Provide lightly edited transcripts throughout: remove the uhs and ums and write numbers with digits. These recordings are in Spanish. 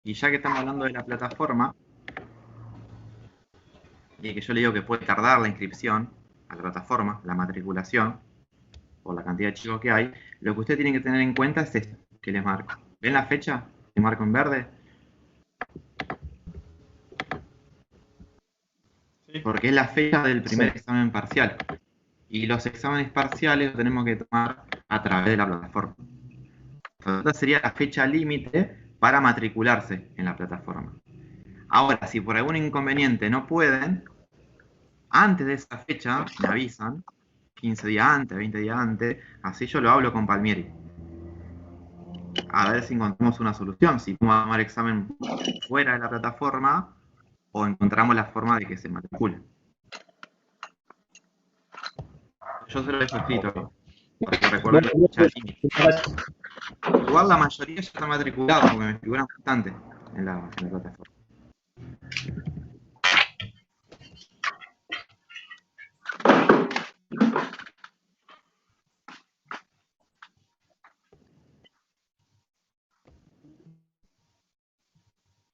Y ya que estamos hablando de la plataforma, y que yo le digo que puede tardar la inscripción a la plataforma, la matriculación, por la cantidad de chicos que hay, lo que usted tiene que tener en cuenta es esto que les marco. ¿Ven la fecha? Que marco en verde. Sí. Porque es la fecha del primer Sí. examen parcial. Y los exámenes parciales los tenemos que tomar a través de la plataforma. Esta sería la fecha límite para matricularse en la plataforma. Ahora, si por algún inconveniente no pueden, antes de esa fecha me avisan, 15 días antes, 20 días antes, así yo lo hablo con Palmieri. A ver si encontramos una solución, si podemos tomar examen fuera de la plataforma o encontramos la forma de que se matricule. Yo se lo dejo escrito, porque recuerdo la fecha límite. Igual la mayoría ya está matriculado, porque me figuran bastante en la plataforma.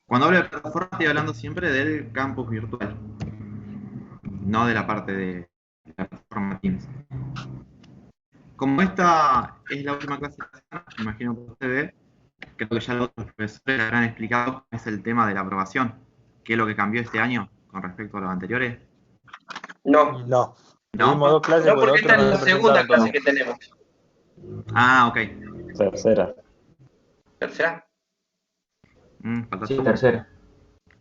Cuando hablo de plataforma estoy hablando siempre del campus virtual, no de la parte de la plataforma Teams. Como esta es la última clase de la semana, me imagino que ustedes, creo que ya los otros profesores habrán explicado, es el tema de la aprobación. ¿Qué es lo que cambió este año con respecto a los anteriores? No. No. ¿No? Tuvimos 2 clases, No, por porque otro esta es no la se segunda presentaron clase todos. que tenemos. Ah, ok. Tercera. ¿Tercera? Falta Sí, tú. tercera.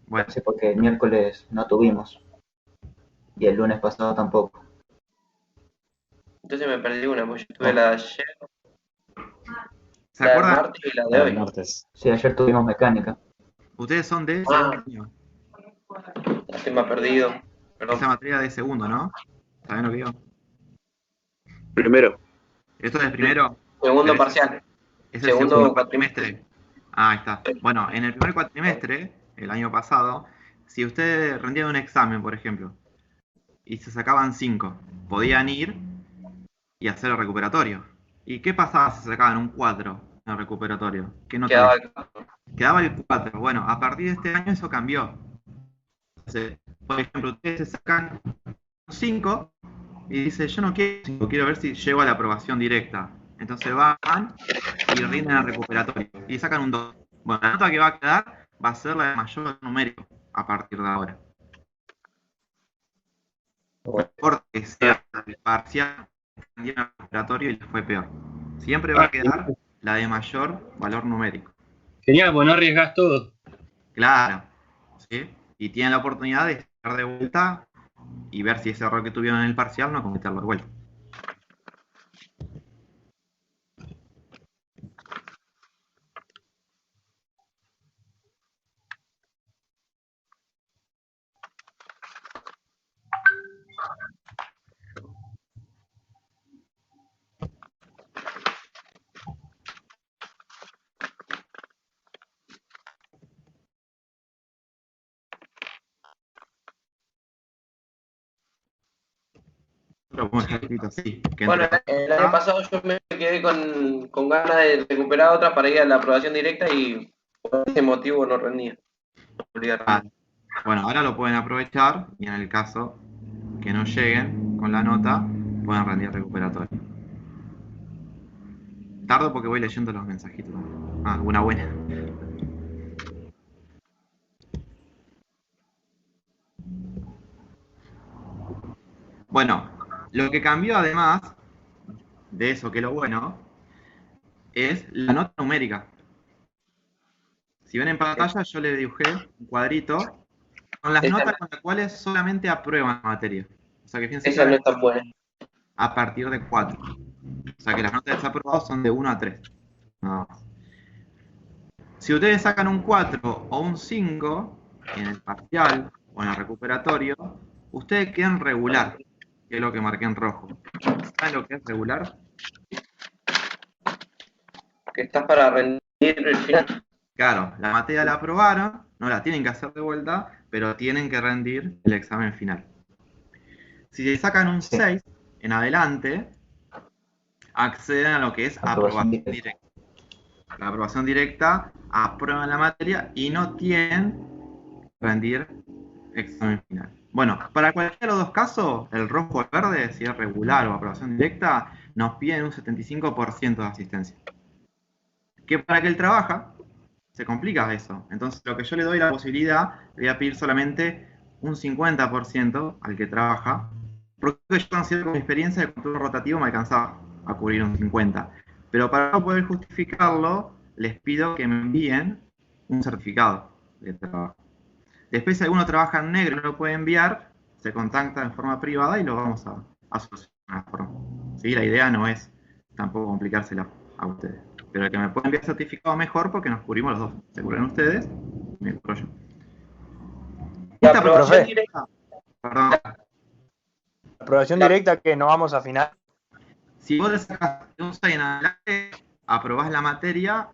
Bueno, Sí, porque el miércoles no tuvimos. Y el lunes pasado tampoco. Entonces me perdí una, porque yo tuve la de ayer, ¿se la del acuerdan? martes y la de Ah, hoy. martes. Sí, ayer tuvimos mecánica. Ustedes son de Ah. segundo año. El tema perdido. Perdón. Esa materia de segundo, ¿no? ¿Saben lo que digo? Primero. ¿Esto es el primero? Segundo ¿Es parcial. el segundo cuatrimestre? Ah, ahí está. Bueno, en el primer cuatrimestre, el año pasado, si ustedes rendían un examen, por ejemplo, y se sacaban 5, podían ir y hacer el recuperatorio. ¿Y qué pasaba si se sacaban un 4 en el recuperatorio? ¿Qué nota Quedaba les- Quedaba el 4. Bueno, a partir de este año eso cambió. Entonces, por ejemplo, ustedes se sacan 5 y dicen, yo no quiero 5, quiero ver si llego a la aprobación directa. Entonces van y rinden el recuperatorio y sacan un 2. Bueno, la nota que va a quedar va a ser la de mayor numérico a partir de ahora. No importa que sea el parcial, el recuperatorio y les fue peor. Siempre va a quedar la de mayor valor numérico. Genial, pues no arriesgás todo. Claro, ¿sí? Y tienen la oportunidad de estar de vuelta y ver si ese error que tuvieron en el parcial no cometerlo de vuelta. Lo podemos dejar escrito así. Que Bueno, entre... el año pasado yo me quedé con ganas de recuperar otra para ir a la aprobación directa y por ese motivo no rendía. Ah, bueno, ahora lo pueden aprovechar y en el caso que no lleguen con la nota, pueden rendir recuperatorio. Tardo porque voy leyendo los mensajitos. Ah, una buena. Bueno, lo que cambió además de eso, que lo bueno, es la nota numérica. Si ven en pantalla, yo le dibujé un cuadrito con las notas con las cuales solamente aprueban la materia. O sea que fíjense Esa no que es tan buena. a partir de 4. O sea que las notas desaprobadas son de 1 a 3. Nada más. Si ustedes sacan un 4 o un 5 en el parcial o en el recuperatorio, ustedes quedan regular, que es lo que marqué en rojo. ¿Saben lo que es regular? Que estás para rendir el final. Claro, la materia la aprobaron, no la tienen que hacer de vuelta, pero tienen que rendir el examen final. Si se sacan un 6 en adelante, acceden a lo que es aprobación directa. la aprobación directa, aprueban la materia y no tienen que rendir examen final. Bueno, para cualquiera de los dos casos, el rojo o el verde, si es regular o aprobación directa, nos piden un 75% de asistencia. Que para que él trabaja, se complica eso. Entonces, lo que yo le doy la posibilidad, le voy a pedir solamente un 50% al que trabaja, porque yo considero con mi experiencia de control rotativo me alcanzaba a cubrir un 50%. Pero para no poder justificarlo, les pido que me envíen un certificado de trabajo. Después, si alguno trabaja en negro y no lo puede enviar, se contacta en forma privada y lo vamos a solucionar. ¿Sí? La idea no es tampoco complicársela a ustedes. Pero el que me puede enviar certificado mejor porque nos cubrimos los dos. Se cubren ustedes, me cubro yo. La Esta aprobación profe. directa. Perdón. Aprobación directa que no vamos a afinar. Si vos le sacas un 6 en adelante, aprobás la materia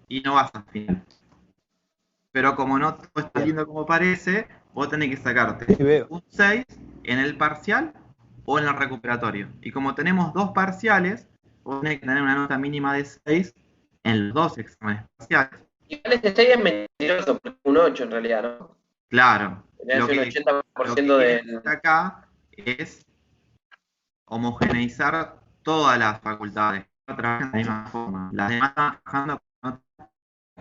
y no vas a final. Pero como no todo está lindo como parece, vos tenés que sacarte Sí, veo. un 6 en el parcial o en el recuperatorio. Y como tenemos dos parciales, vos tenés que tener una nota mínima de 6 en los dos exámenes parciales. Igual este 6 es mentiroso, porque es un 8 en realidad, ¿no? Claro. Tenés Lo un que 80% quieren del. acá es homogeneizar todas las facultades. No trabajan de la misma forma. Las demás están trabajando con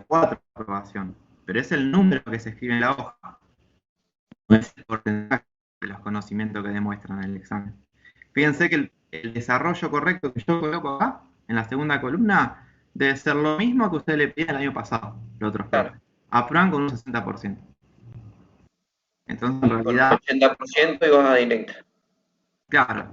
4 aprobación. Pero es el número que se escribe en la hoja. No es el porcentaje de los conocimientos que demuestran en el examen. Fíjense que el desarrollo correcto que yo coloco acá, en la segunda columna, debe ser lo mismo que ustedes le piden el año pasado, los otros Claro. profes. Aprueban con un 60%. Entonces, en Con un realidad, 80% y vas a directa. claro,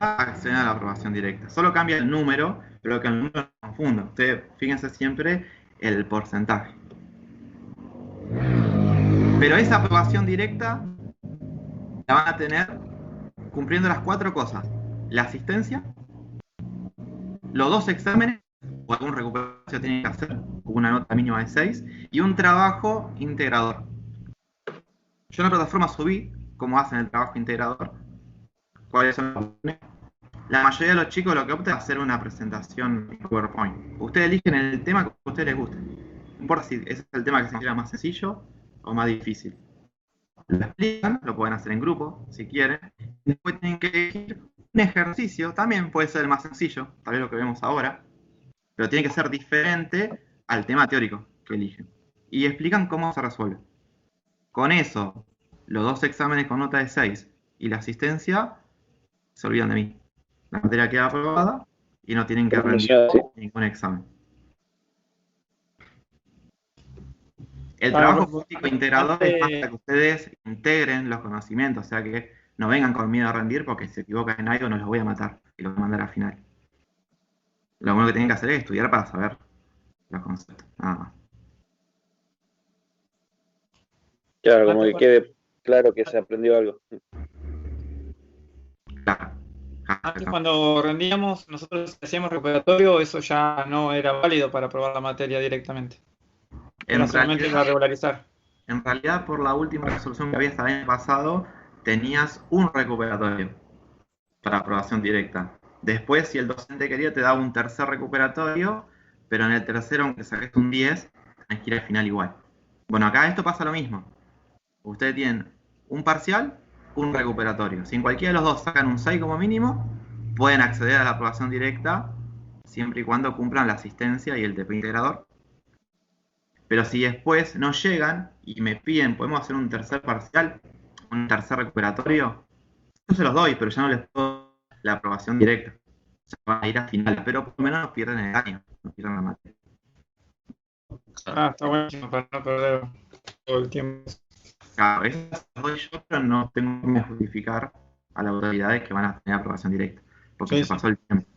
acceden a la aprobación directa. Solo cambia el número, pero que el número no confunda. Ustedes fíjense siempre el porcentaje. Pero esa aprobación directa la van a tener cumpliendo las 4 cosas. La asistencia, los 2 exámenes, o algún recuperación tienen que hacer, con una nota mínima de 6, y un trabajo integrador. Yo en la plataforma subí cómo hacen el trabajo integrador, cuáles son los opciones. La mayoría de los chicos lo que optan es hacer una presentación en PowerPoint. Ustedes eligen el tema que a ustedes les guste. No importa si ese es el tema que se considera más sencillo o más difícil. Lo explican, lo pueden hacer en grupo, si quieren. Después tienen que elegir un ejercicio, también puede ser el más sencillo, tal vez lo que vemos ahora, pero tiene que ser diferente al tema teórico que eligen. Y explican cómo se resuelve. Con eso, los 2 exámenes con nota de 6 y la asistencia se olvidan de mí. La materia queda aprobada y no tienen que rendir ningún examen. El trabajo práctico integrador es más para que ustedes integren los conocimientos, o sea que no vengan con miedo a rendir porque si se equivocan en algo no los voy a matar y los voy a mandar al final. Lo único que tienen que hacer es estudiar para saber los conceptos, nada más. Claro, como que quede claro que se aprendió algo. Claro. Antes cuando rendíamos, nosotros hacíamos recuperatorio, eso ya no era válido para aprobar la materia directamente. Era solamente para regularizar. En realidad, por la última resolución que había hasta el año pasado, tenías un recuperatorio para aprobación directa. Después, si el docente quería, te daba un tercer recuperatorio, pero en el tercero, aunque saques un 10, tenés que ir al final igual. Bueno, acá esto pasa lo mismo. Ustedes tienen un parcial, un recuperatorio. Si en cualquiera de los dos sacan un 6 como mínimo, pueden acceder a la aprobación directa siempre y cuando cumplan la asistencia y el TP integrador. Pero si después no llegan y me piden, ¿podemos hacer un tercer parcial? ¿Un tercer recuperatorio? Yo se los doy, pero ya no les puedo la aprobación directa. Se van a ir a final, pero por lo menos no pierden el año, no pierden la materia. Está buenísimo para no perder todo el tiempo. Claro, eso los doy yo, pero no tengo que justificar a las autoridades que van a tener aprobación directa, porque se pasó el tiempo.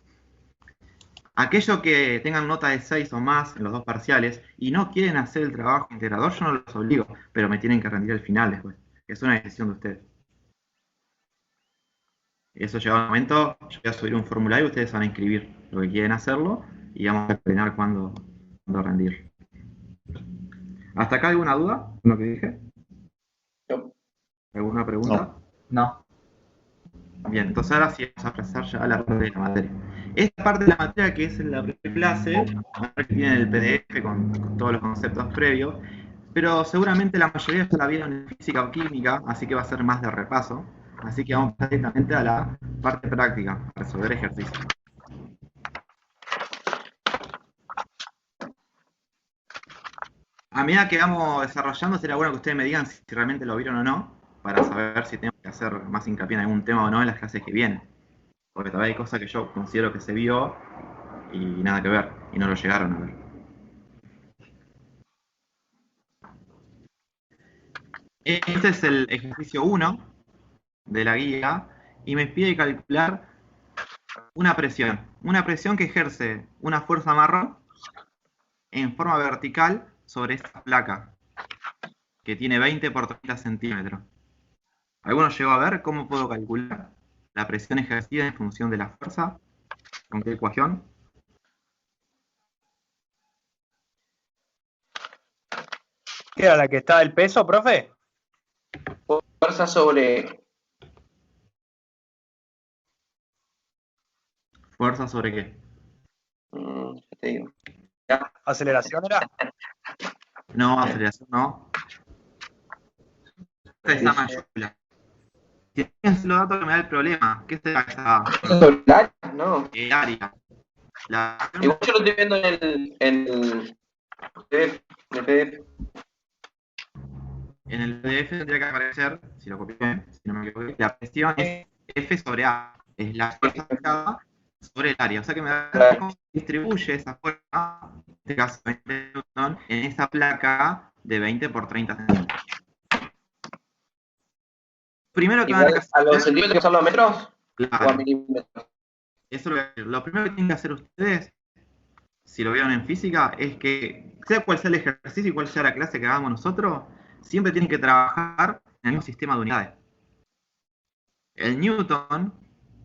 Aquellos que tengan nota de 6 o más en los 2 parciales y no quieren hacer el trabajo integrador, yo no los obligo, pero me tienen que rendir al final después. Es una decisión de ustedes. Eso llega un momento, yo voy a subir un formulario y ustedes van a inscribir lo que quieren hacerlo y vamos a coordinar cuándo rendir. ¿Hasta acá alguna duda con lo que dije? No. ¿Alguna pregunta? No. Bien, entonces ahora sí vamos a pasar ya a la parte de la materia. Esta parte de la materia, que es en la primera clase, que tiene el PDF con todos los conceptos previos, pero seguramente la mayoría ya la vieron en física o química, así que va a ser más de repaso. Así que vamos directamente a la parte práctica, a resolver ejercicios. A medida que vamos desarrollando, será bueno que ustedes me digan si realmente lo vieron o no, para saber si tengo que hacer más hincapié en algún tema o no en las clases que vienen. Porque todavía hay cosas que yo considero que se vio y nada que ver, y no lo llegaron a ver. Este es el ejercicio 1 de la guía y me pide calcular una presión que ejerce una fuerza marrón en forma vertical sobre esta placa que tiene 20 por 30 centímetros. ¿Alguno llegó a ver cómo puedo calcular la presión ejercida en función de la fuerza? ¿Con qué ecuación? ¿Qué era la que está el peso, profe? Fuerza sobre... ¿Fuerza sobre qué? Ya te digo. ¿Aceleración era? No, aceleración no. Esta mayúscula. Tienes los datos que me da el problema. ¿Qué será esa? ¿Sobre el área? No. El área. Igual yo lo estoy viendo en el PDF. En el PDF tendría que aparecer, si lo copié, si no me equivoco, la presión es F sobre A. Es la fuerza aplicada sobre el área. O sea que me da cómo se distribuye esa fuerza, en este caso 20 Newton, en esa placa de 20 por 30 centímetros. Primero que van a hacer, ¿A los centímetros que son los metros? claro, ¿O a milímetros? eso lo primero que tienen que hacer ustedes, si lo vieron en física, es que sea cual sea el ejercicio y cual sea la clase que hagamos nosotros, siempre tienen que trabajar en el mismo sistema de unidades. El Newton,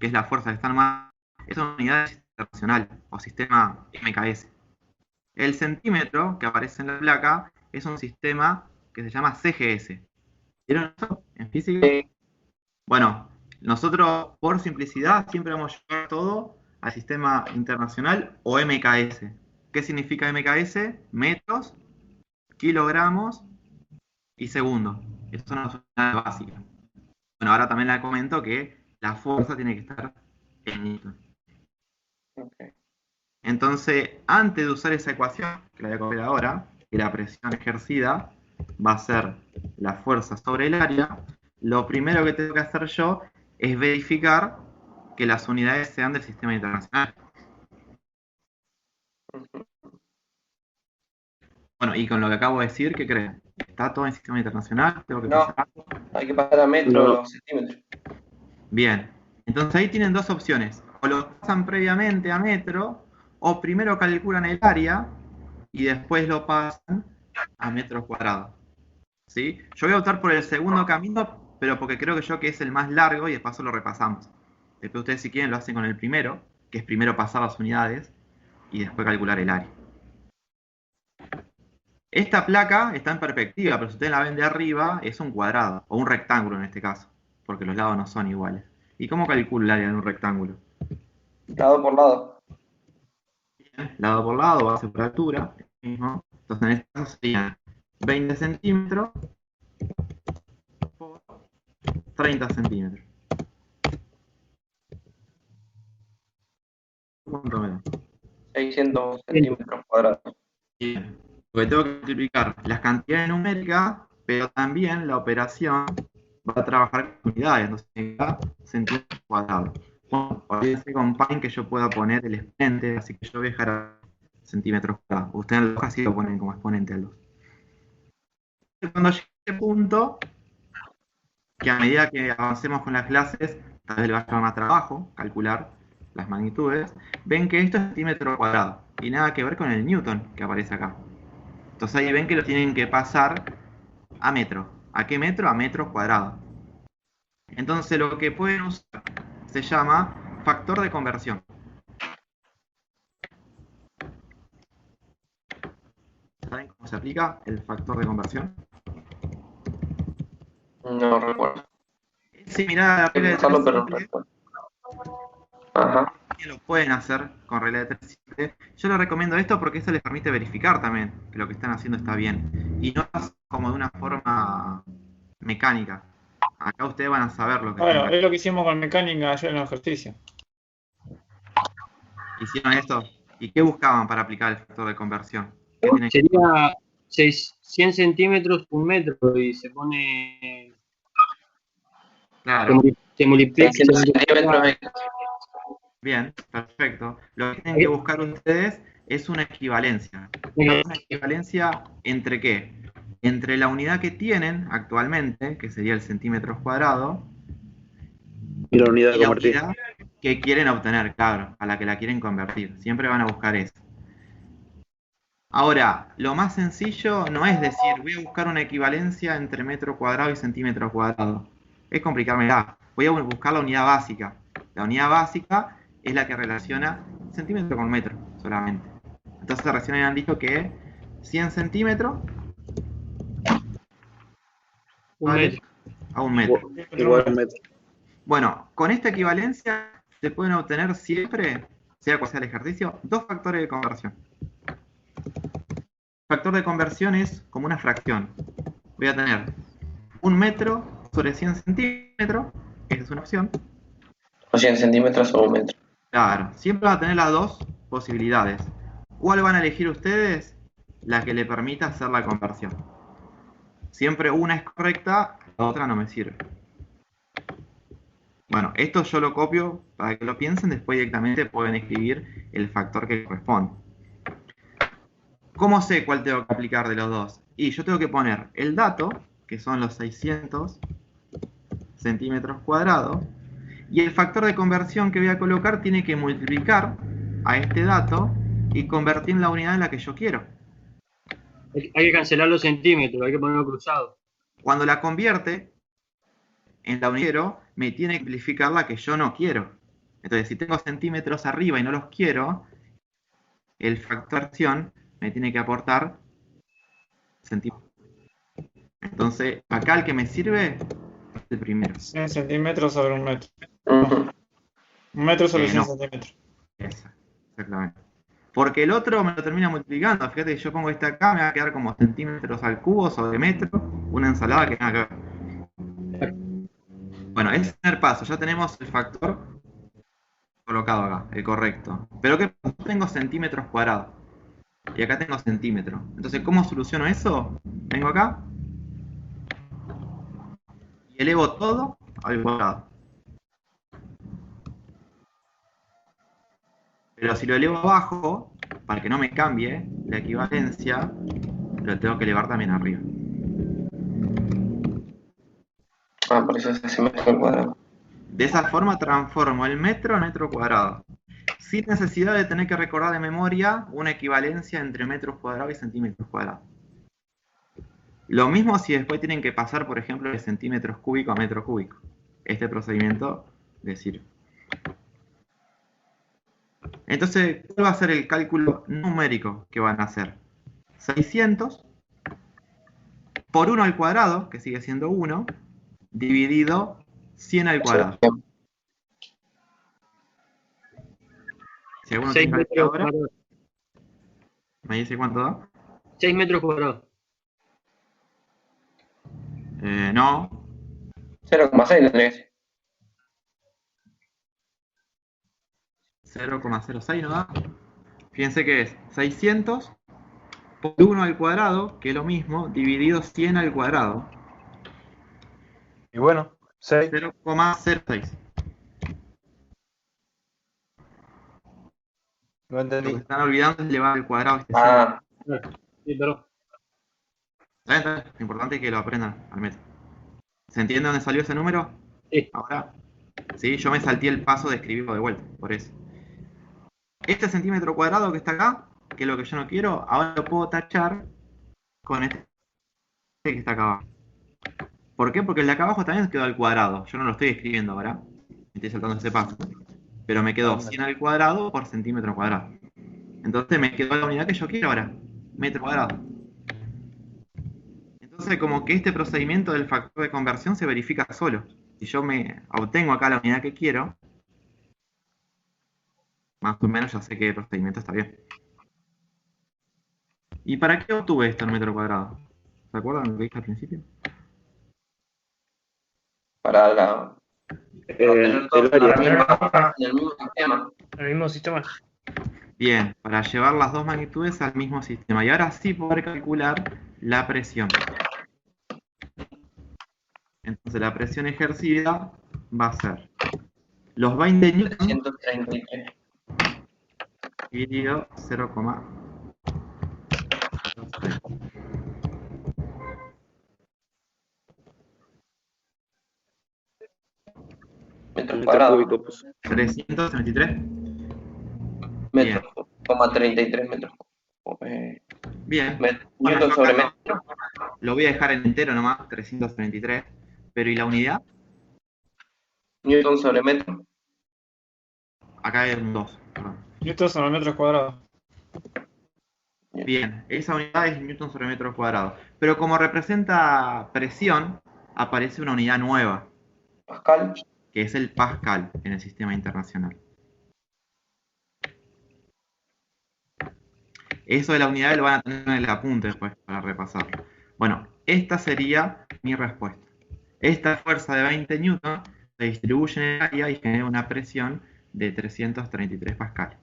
que es la fuerza que está en más, es una unidad internacional o sistema MKS. El centímetro que aparece en la placa es un sistema que se llama CGS. ¿Vieron eso en física? Bueno, nosotros por simplicidad siempre vamos a llevar todo al sistema internacional o MKS. ¿Qué significa MKS? Metros, kilogramos y segundos. Estas son las unidades básicas. Bueno, ahora también les comento que la fuerza tiene que estar en Newton. Okay. Entonces, antes de usar esa ecuación, que la voy a copiar ahora, que la presión ejercida va a ser la fuerza sobre el área, lo primero que tengo que hacer yo es verificar que las unidades sean del sistema internacional. Bueno, y con lo que acabo de decir, ¿qué creen? ¿Está todo en sistema internacional? ¿Tengo que No, pasar? hay que pasar a metros, No. los centímetros. Bien, entonces ahí tienen dos opciones. O lo pasan previamente a metro, o primero calculan el área y después lo pasan a metros cuadrados. ¿Sí? Yo voy a optar por el segundo camino, pero porque creo que es el más largo y de paso lo repasamos. Después ustedes si quieren lo hacen con el primero, que es primero pasar las unidades y después calcular el área. Esta placa está en perspectiva, pero si ustedes la ven de arriba es un cuadrado, o un rectángulo en este caso, porque los lados no son iguales. ¿Y cómo calculo el área de un rectángulo? Lado por lado. Bien, lado por lado, base por altura, mismo. Entonces en este caso serían 20 centímetros por 30 centímetros. ¿Cuánto me da? 600 centímetros cuadrados. Bien, porque tengo que multiplicar las cantidades numéricas, pero también la operación va a trabajar con unidades, entonces me da centímetros cuadrados. Bueno, olvídense con Paint que yo pueda poner el exponente, así que yo voy a dejar a centímetros cuadrados. Ustedes en la hoja sí lo ponen como exponente al 2. Cuando llegue a este punto, que a medida que avancemos con las clases, tal vez le va a llevar más trabajo calcular las magnitudes, ven que esto es centímetro cuadrado y nada que ver con el Newton que aparece acá. Entonces ahí ven que lo tienen que pasar a metro. ¿A qué metro? A metros cuadrados. Entonces lo que pueden usar se llama factor de conversión. ¿Saben cómo se aplica el factor de conversión? No recuerdo. Es similar a la regla de Pensarlo, pero no tres recuerdo. Ajá. también lo pueden hacer con regla de 3 simple. Yo les recomiendo esto porque eso les permite verificar también que lo que están haciendo está bien. Y no es como de una forma mecánica. Acá ustedes van a saber lo que Bueno, están es lo que hicimos con mecánica ayer en el ejercicio. hicieron esto. ¿Y qué buscaban para aplicar el factor de conversión? ¿Qué tienen que Sería 100 centímetros por metro y se pone. Claro. Se multiplica. 600 centímetros. Bien, perfecto. Lo que tienen que buscar ustedes es una equivalencia. ¿Una equivalencia entre qué? Entre la unidad que tienen actualmente, que sería el centímetros cuadrado, Y la unidad y de la convertir. unidad que quieren obtener, claro, a la que la quieren convertir. Siempre van a buscar eso. Ahora, lo más sencillo no es decir, voy a buscar una equivalencia entre metro cuadrado y centímetro cuadrado. Es complicármela. Voy a buscar la unidad básica. La unidad básica es la que relaciona centímetro con metro solamente. Entonces recién me han dicho que 100 centímetros vale a un metro. Igual a un metro. Bueno, con esta equivalencia se pueden obtener siempre, sea cual sea el ejercicio, dos factores de conversión. El factor de conversión es como una fracción. Voy a tener 1 metro sobre 100 centímetros, esa es una opción. O 100 centímetros o un metro. Claro, siempre van a tener las dos posibilidades. ¿Cuál van a elegir ustedes? La que le permita hacer la conversión. Siempre una es correcta, la otra no me sirve. Bueno, esto yo lo copio para que lo piensen, después directamente pueden escribir el factor que corresponde. ¿Cómo sé cuál tengo que aplicar de los dos? Y yo tengo que poner el dato, que son los 600 centímetros cuadrados, y el factor de conversión que voy a colocar tiene que multiplicar a este dato y convertir en la unidad en la que yo quiero. Hay que cancelar los centímetros, hay que ponerlo cruzado. Cuando la convierte en la unidad que quiero, me tiene que amplificar la que yo no quiero. Entonces, si tengo centímetros arriba y no los quiero, el factor de conversión me tiene que aportar centímetros. Entonces, acá el que me sirve es el primero. 100 centímetros sobre un metro. Ujú. Un metro sobre 100 No. centímetros. Exactamente. Porque el otro me lo termina multiplicando. Fíjate que yo pongo este acá, me va a quedar como centímetros al cubo sobre metro, una ensalada que nada que ver. Bueno, ese es el primer paso. Ya tenemos el factor colocado acá, el correcto. Pero ¿qué pasa? Yo tengo centímetros cuadrados. Y acá tengo centímetros. Entonces, ¿cómo soluciono eso? Vengo acá y elevo todo al cuadrado. Pero si lo elevo abajo, para que no me cambie la equivalencia, lo tengo que elevar también arriba. Ah, por eso se hace metro al cuadrado. De esa forma transformo el metro en metro cuadrado, sin necesidad de tener que recordar de memoria una equivalencia entre metros cuadrados y centímetros cuadrados. Lo mismo si después tienen que pasar, por ejemplo, de centímetros cúbicos a metro cúbico. Este procedimiento les sirve. Entonces, ¿cuál va a ser el cálculo numérico que van a hacer? 600 por 1 al cuadrado, que sigue siendo 1, dividido 100 al cuadrado. Si alguno 6 tiene metros calculadora, cuadrados. ¿me dice cuánto da? 6 metros cuadrados. No, 0,6 tendría que ser. 0,06 no da. Fíjense que es 600 por 1 al cuadrado, que es lo mismo, dividido 100 al cuadrado. Y bueno, 6. 0,06. No Lo entendí. que están olvidando es elevar al cuadrado este 100. Ah, Sí, pero. ¿Está bien? Lo importante es que lo aprendan al metro. ¿Se entiende dónde salió ese número? Sí. Ahora, sí, yo me salté el paso de escribirlo de vuelta, por eso. Este centímetro cuadrado que está acá, que es lo que yo no quiero, ahora lo puedo tachar con este que está acá abajo. ¿Por qué? Porque el de acá abajo también quedó al cuadrado. Yo no lo estoy escribiendo ahora. Me estoy saltando ese paso. Pero me quedó 100 al cuadrado por centímetro cuadrado. Entonces me quedó la unidad que yo quiero ahora. Metro cuadrado. Entonces como que este procedimiento del factor de conversión se verifica solo. Si yo me obtengo acá la unidad que quiero, más o menos ya sé que el procedimiento está bien. ¿Y para qué obtuve esto en metro cuadrado? ¿Se acuerdan lo que dije al principio? Para la, tener todo el área. en el mismo sistema. El mismo sistema. Bien, para llevar las dos magnitudes al mismo sistema. Y ahora sí poder calcular la presión. Entonces la presión ejercida va a ser los 20 newtons 333 dividido 0,06. metros Metro cuadrados. cúbico, pues. 333. Metros, 33 metros. Bien. Newton yo sobre acá metro. lo voy a dejar en entero nomás, 333. Pero ¿y la unidad? Newton sobre metro. Acá hay un 2. Newton sobre metros cuadrados. Bien, esa unidad es newton sobre metro cuadrado. Pero como representa presión, aparece una unidad nueva, Pascal. que es el pascal en el sistema internacional. Eso de la unidad lo van a tener en el apunte después para repasarlo. Bueno, esta sería mi respuesta. Esta fuerza de 20 newton se distribuye en el área y genera una presión de 333 pascal.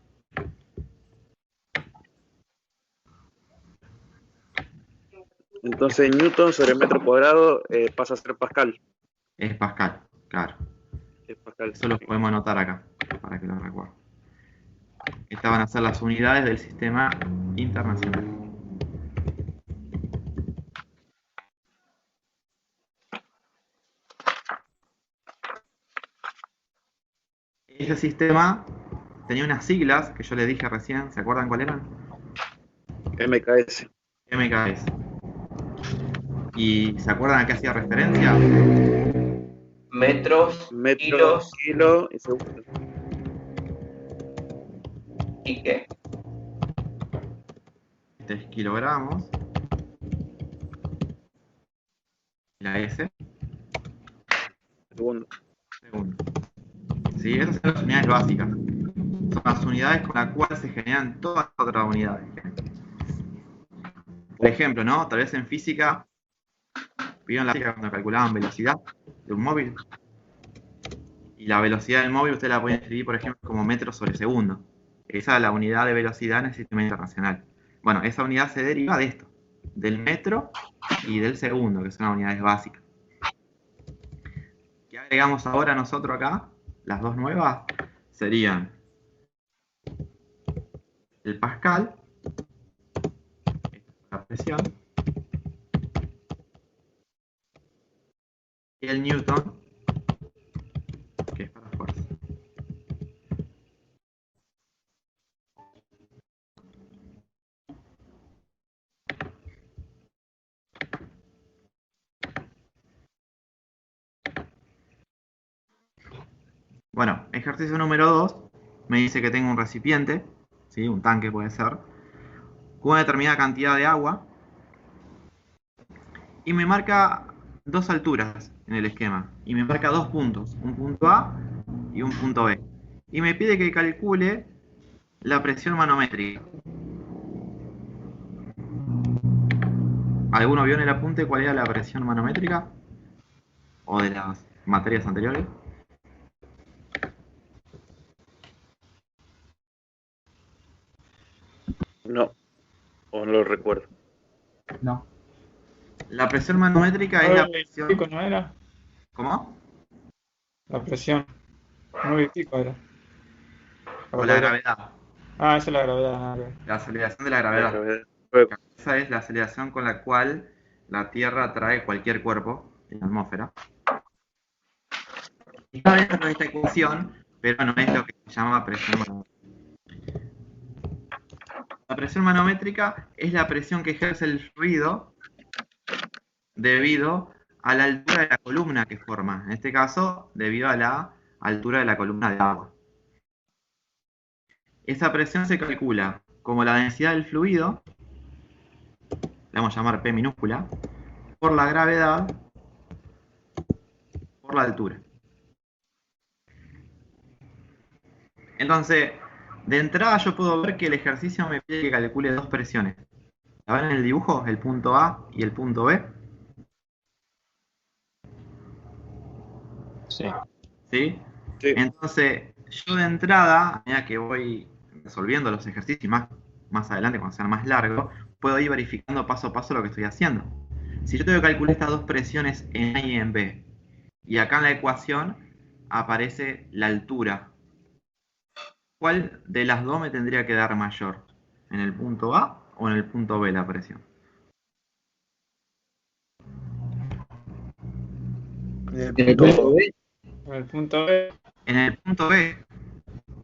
Entonces Newton sobre metro cuadrado pasa a ser Pascal. Es pascal, claro. Es Pascal. Eso lo podemos anotar acá, para que lo recuerden. Estas van a ser las unidades del sistema internacional. Ese sistema tenía unas siglas que yo les dije recién, ¿se acuerdan cuáles eran? MKS. MKS. ¿Y se acuerdan a qué hacía referencia? Metros, Metro, kilos kilo y segundo. y qué. Este es kilogramos. La S. Segundo. Segundo. ¿Sí? Esas son las unidades básicas. Son las unidades con las cuales se generan todas las otras unidades. Por ejemplo, ¿no? Tal vez en física, vieron la física cuando calculaban velocidad de un móvil. Y la velocidad del móvil usted la puede escribir, por ejemplo, como metros sobre segundo. Esa es la unidad de velocidad en el sistema internacional. Bueno, esa unidad se deriva de esto, del metro y del segundo, que son las unidades básicas. ¿Qué agregamos ahora nosotros acá? Las dos nuevas serían el pascal, la presión, y el newton, que es para fuerza. Bueno, ejercicio número 2 me dice que tengo un recipiente, ¿sí? Un tanque puede ser, con una determinada cantidad de agua y me marca dos alturas en el esquema y me marca dos puntos, un punto A y un punto B, y me pide que calcule la presión manométrica. ¿Alguno vio en el apunte cuál era la presión manométrica? ¿O de las materias anteriores? No, o no lo recuerdo. No. La presión manométrica es la presión... Pico, ¿no era? ¿Cómo? La presión. 9 y pico era. O la gravedad. Ah, esa es la gravedad. nada que ver. La aceleración de la La gravedad. gravedad. Esa es la aceleración con la cual la Tierra atrae cualquier cuerpo en la atmósfera. Y está dentro de esta ecuación, pero no es lo que se llama presión manométrica. La presión manométrica es la presión que ejerce el fluido debido a la altura de la columna que forma. En este caso, debido a la altura de la columna de agua. Esa presión se calcula como la densidad del fluido, la vamos a llamar P minúscula, por la gravedad, por la altura. Entonces, De entrada yo puedo ver que el ejercicio me pide que calcule dos presiones. ¿La ven en el dibujo? El punto A y el punto B. Sí. ¿Sí? Sí. Entonces, yo de entrada, a medida que voy resolviendo los ejercicios y más adelante, cuando sean más largos, puedo ir verificando paso a paso lo que estoy haciendo. Si yo tengo que calcular estas dos presiones en A y en B, y acá en la ecuación aparece la altura, ¿cuál de las dos me tendría que dar mayor? ¿En el punto A o en el punto B la presión? El punto B. El punto B. En el punto B,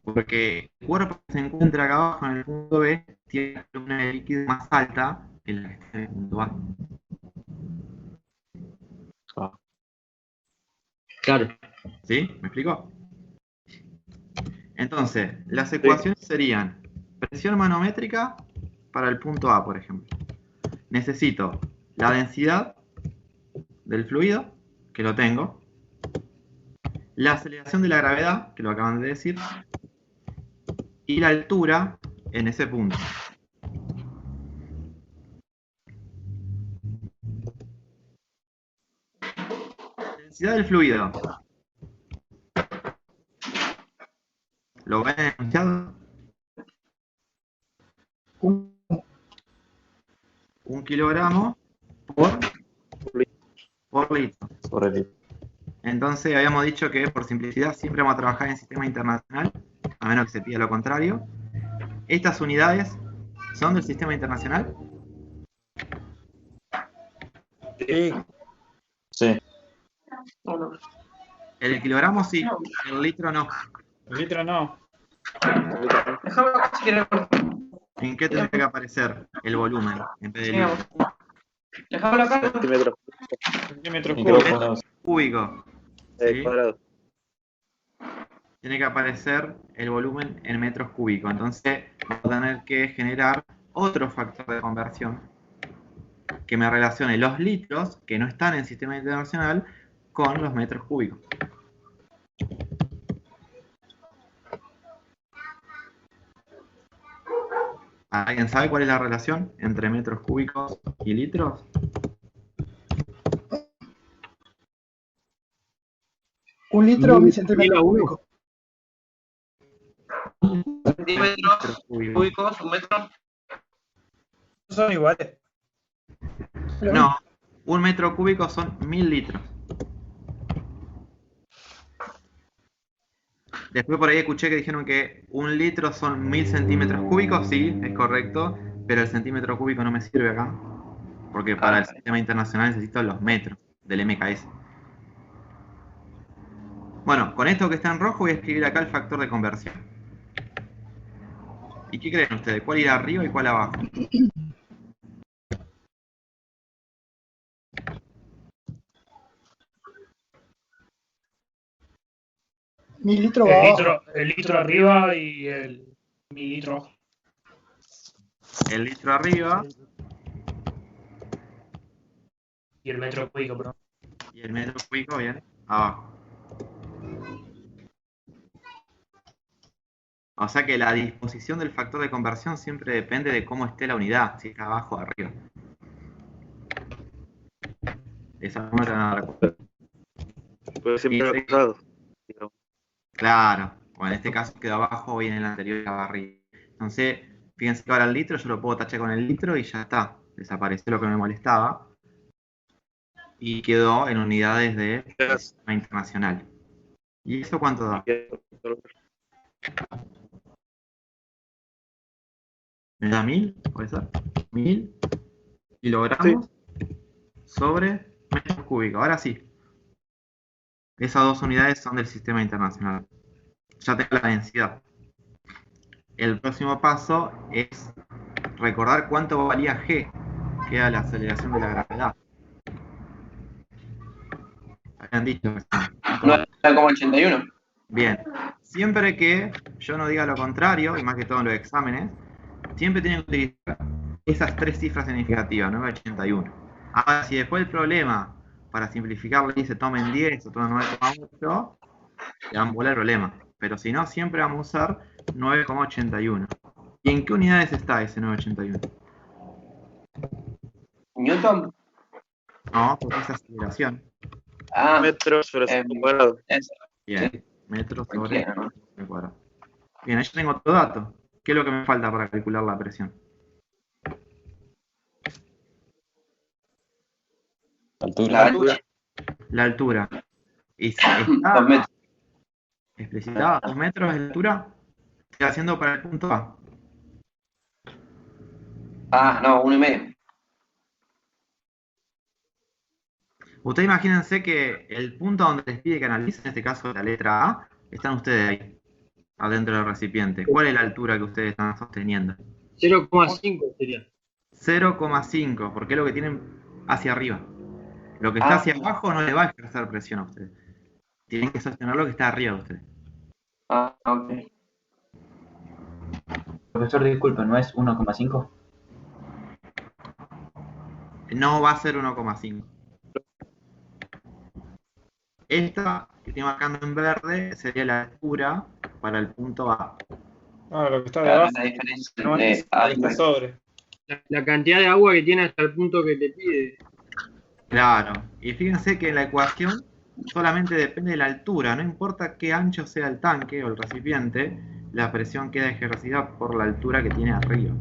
porque el cuerpo que se encuentra acá abajo en el punto B tiene una de líquido más alta que la que está en el punto A. Claro. ¿Sí? ¿Me explico? Entonces, las ecuaciones serían presión manométrica para el punto A, por ejemplo. Necesito la densidad del fluido, que lo tengo, la aceleración de la gravedad, que lo acaban de decir, y la altura en ese punto. Densidad del fluido. ¿Lo ven enunciado? 1 kilogramo por litro. Sobre el Entonces habíamos dicho que por simplicidad siempre vamos a trabajar en sistema internacional, a menos que se pida lo contrario. Estas unidades son del sistema internacional. Sí. Sí. El kilogramo sí, el litro no. El litro no. Déjame acá si quieres. ¿En qué tendría que aparecer el volumen en vez de litro? Déjamelo acá. Centímetros Centímetros Micrófonos. Cúbico. ¿Sí? cuadrados. Tiene que aparecer el volumen en metros cúbicos. Entonces vamos a tener que generar otro factor de conversión que me relacione los litros que no están en el sistema internacional con los metros cúbicos. ¿Alguien sabe cuál es la relación entre metros cúbicos y litros? Un litro, 1000 centímetros cúbicos. Centímetros cúbicos, un metro. Son iguales. No, un metro cúbico son 1000 litros. Después por ahí escuché que dijeron que un litro son 1000 centímetros cúbicos, sí, es correcto, pero el centímetro cúbico no me sirve acá, porque para el sistema internacional necesito los metros del MKS. Bueno, con esto que está en rojo voy a escribir acá el factor de conversión. ¿Y qué creen ustedes? ¿Cuál irá arriba y cuál abajo? Mil litros abajo. El litro arriba y el mililitro. El litro arriba Y el metro cúbico, perdón. y el metro cúbico, bien, abajo. O sea que la disposición del factor de conversión siempre depende de cómo esté la unidad, si está abajo o arriba. Esa no me van a dar cuenta. Puede ser Y muy ese- cruzado, digamos. Claro, o en este caso quedó abajo y en el anterior estaba arriba. Entonces, fíjense que ahora el litro yo lo puedo tachar con el litro y ya está. Desapareció lo que me molestaba. Y quedó en unidades de sistema internacional. ¿Y eso cuánto da? ¿Me da 1000? ¿Puede ser? 1000 kilogramos sobre metros cúbicos. Ahora sí. Esas dos unidades son del sistema internacional. Ya tengo la densidad. El próximo paso es recordar cuánto valía G, que era la aceleración de la gravedad. Habían dicho que No era como 81. bien. Siempre que yo no diga lo contrario, y más que todo en los exámenes, siempre tienen que utilizar esas tres cifras significativas, 981. Ahora, si después el problema, para simplificarlo, dice tomen 10 o tomen 9,8, te van a volar el problema. Pero si no, siempre vamos a usar 9,81. ¿Y en qué unidades está ese 9,81? ¿Newton? No, porque es aceleración. Ah, Metros sobre segundo cuadrado. eso. Bien, Sí, metros sobre cualquiera, ¿no? el cuadrado. Bien, ahí ya tengo otro dato. ¿Qué es lo que me falta para calcular la presión? La altura. La altura. ¿Y si 2 está metros. explicitada 2 metros de altura? Estoy haciendo para el punto A. Ah, no, 1,5. Ustedes imagínense que el punto donde les pide que analicen, en este caso la letra A, están ustedes ahí, adentro del recipiente. ¿Cuál es la altura que ustedes están sosteniendo? 0,5 sería. 0,5, porque es lo que tienen hacia arriba. Lo que está Ah. hacia abajo no le va a ejercer presión a ustedes. Tienen que sostener lo que está arriba de ustedes. Ah, ok. Profesor, disculpe, ¿no es 1,5? No va a ser 1,5. Esta que estoy marcando en verde sería la altura para el punto A. Ah, lo que está Claro, debajo. la diferencia No entre es A lo y que está B. sobre. La cantidad de agua que tiene hasta el punto que te pide. Claro. Y fíjense que en la ecuación solamente depende de la altura. No importa qué ancho sea el tanque o el recipiente, la presión queda ejercida por la altura que tiene arriba.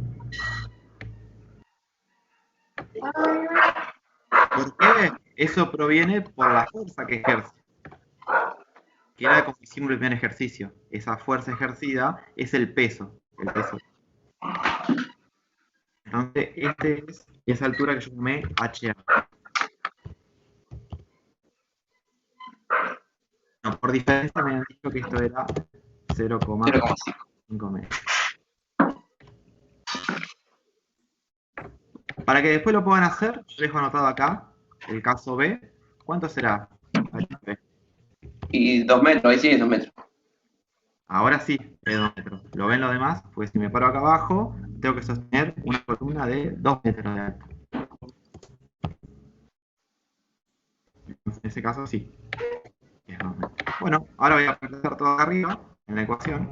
¿Por qué? Eso proviene por la fuerza que ejerce. Que era como hicimos el primer ejercicio. Esa fuerza ejercida es el peso. El peso. Entonces, este es esa altura que yo llamé HA. No, por diferencia me han dicho que esto era 0,5 metros. Para que después lo puedan hacer, yo dejo anotado acá el caso B. ¿Cuánto será? HB? Y 2 metros, ahí sí es 2 metros. Ahora sí, es 2 metros. ¿Lo ven lo demás? Pues si me paro acá abajo, tengo que sostener una columna de 2 metros de alto. En ese caso sí. Es 2 metros. Bueno, ahora voy a reemplazar todo acá arriba, en la ecuación.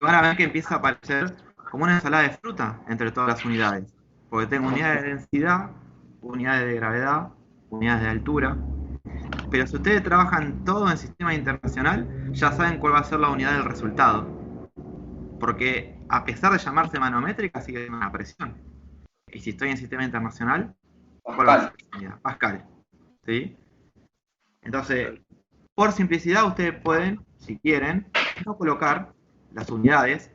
Van a ver que empieza a aparecer como una ensalada de fruta entre todas las unidades. Porque tengo unidades de densidad, unidades de gravedad, unidades de altura. Pero si ustedes trabajan todo en sistema internacional, ya saben cuál va a ser la unidad del resultado. Porque a pesar de llamarse manométrica, sigue siendo una presión. Y si estoy en sistema internacional, ¿cuál va a ser la unidad? Pascal. ¿Sí? Entonces, por simplicidad, ustedes pueden, si quieren, no colocar las unidades.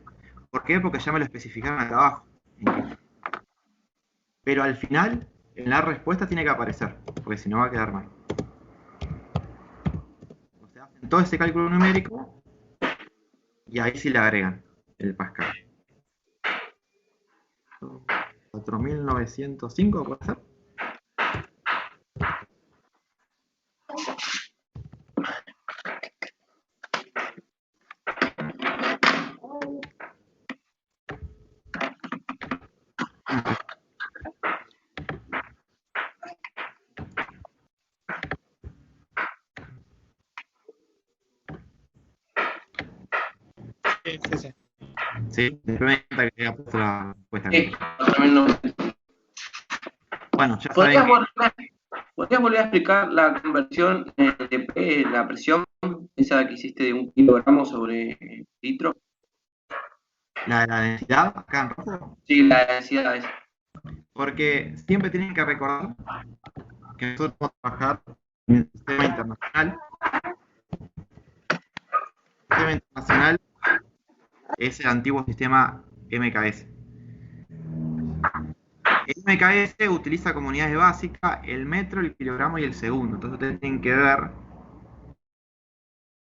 ¿Por qué? Porque ya me lo especificaron acá abajo. Pero al final, en la respuesta tiene que aparecer, porque si no va a quedar mal. O sea, hacen todo ese cálculo numérico y ahí sí le agregan el Pascal. 4905, ¿puede ser? Sí. Sí, después me encanta que haya puesto la respuesta. Sí, 4.900. Bueno, ya saben ¿Podrías que... volver a explicar la conversión de P, la presión, esa que hiciste de 1 kilogramo sobre litro? La de la densidad, acá en rojo, Sí, la densidad esa. porque siempre tienen que recordar que nosotros vamos a trabajar en el sistema internacional. El sistema internacional es el antiguo sistema MKS. El MKS utiliza como unidades básicas el metro, el kilogramo y el segundo. Entonces ustedes tienen que ver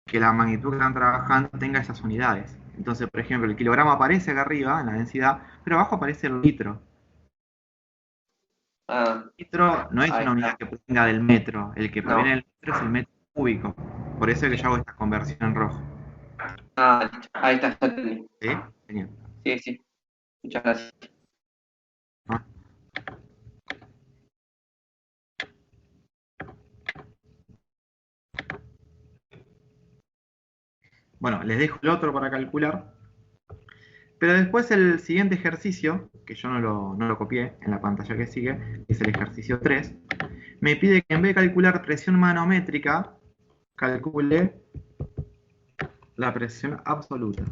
que la magnitud que están trabajando tenga esas unidades. Entonces, por ejemplo, el kilogramo aparece acá arriba en la densidad, pero abajo aparece el litro. Ah, El litro no es ahí una unidad está. que provenga del metro. El que proviene No. del metro es el metro cúbico. Por eso es que yo hago esta conversión en rojo. Ah, listo. Ahí está, ya entendí. ¿Sí? Genial. Sí, sí. Muchas gracias. Bueno, les dejo el otro para calcular. Pero después el siguiente ejercicio, que yo no lo copié en la pantalla que sigue, es el ejercicio 3, me pide que en vez de calcular presión manométrica, calcule la presión absoluta.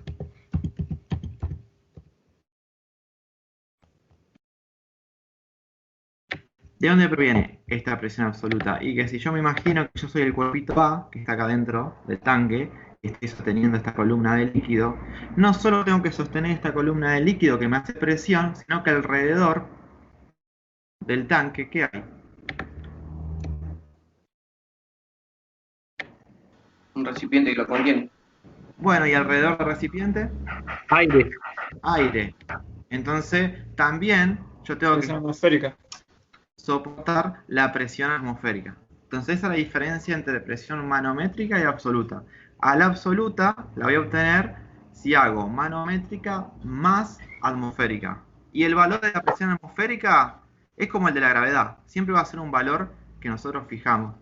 ¿De dónde proviene esta presión absoluta? Y que si yo me imagino que yo soy el cuerpito A, que está acá dentro del tanque, y estoy sosteniendo esta columna de líquido, no solo tengo que sostener esta columna de líquido que me hace presión, sino que alrededor del tanque, ¿qué hay? Un recipiente que lo contiene. Bueno, y alrededor del recipiente, Aire. aire. Entonces, también yo tengo Presión que atmosférica. soportar la presión atmosférica. Entonces, esa es la diferencia entre presión manométrica y absoluta. A la absoluta la voy a obtener si hago manométrica más atmosférica. Y el valor de la presión atmosférica es como el de la gravedad. Siempre va a ser un valor que nosotros fijamos.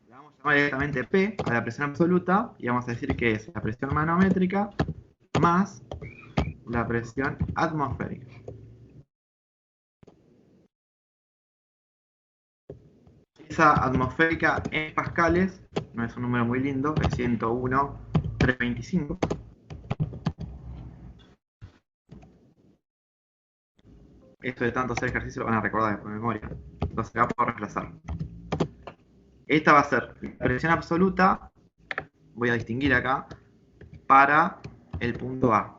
Le vamos a llamar directamente P a la presión absoluta y vamos a decir que es la presión manométrica más la presión atmosférica. Esa atmosférica en pascales, no es un número muy lindo, es 101,325. Esto de tanto hacer ejercicio lo van a recordar por memoria. Entonces acá puedo reemplazar. Esta va a ser la presión absoluta, voy a distinguir acá, para el punto A.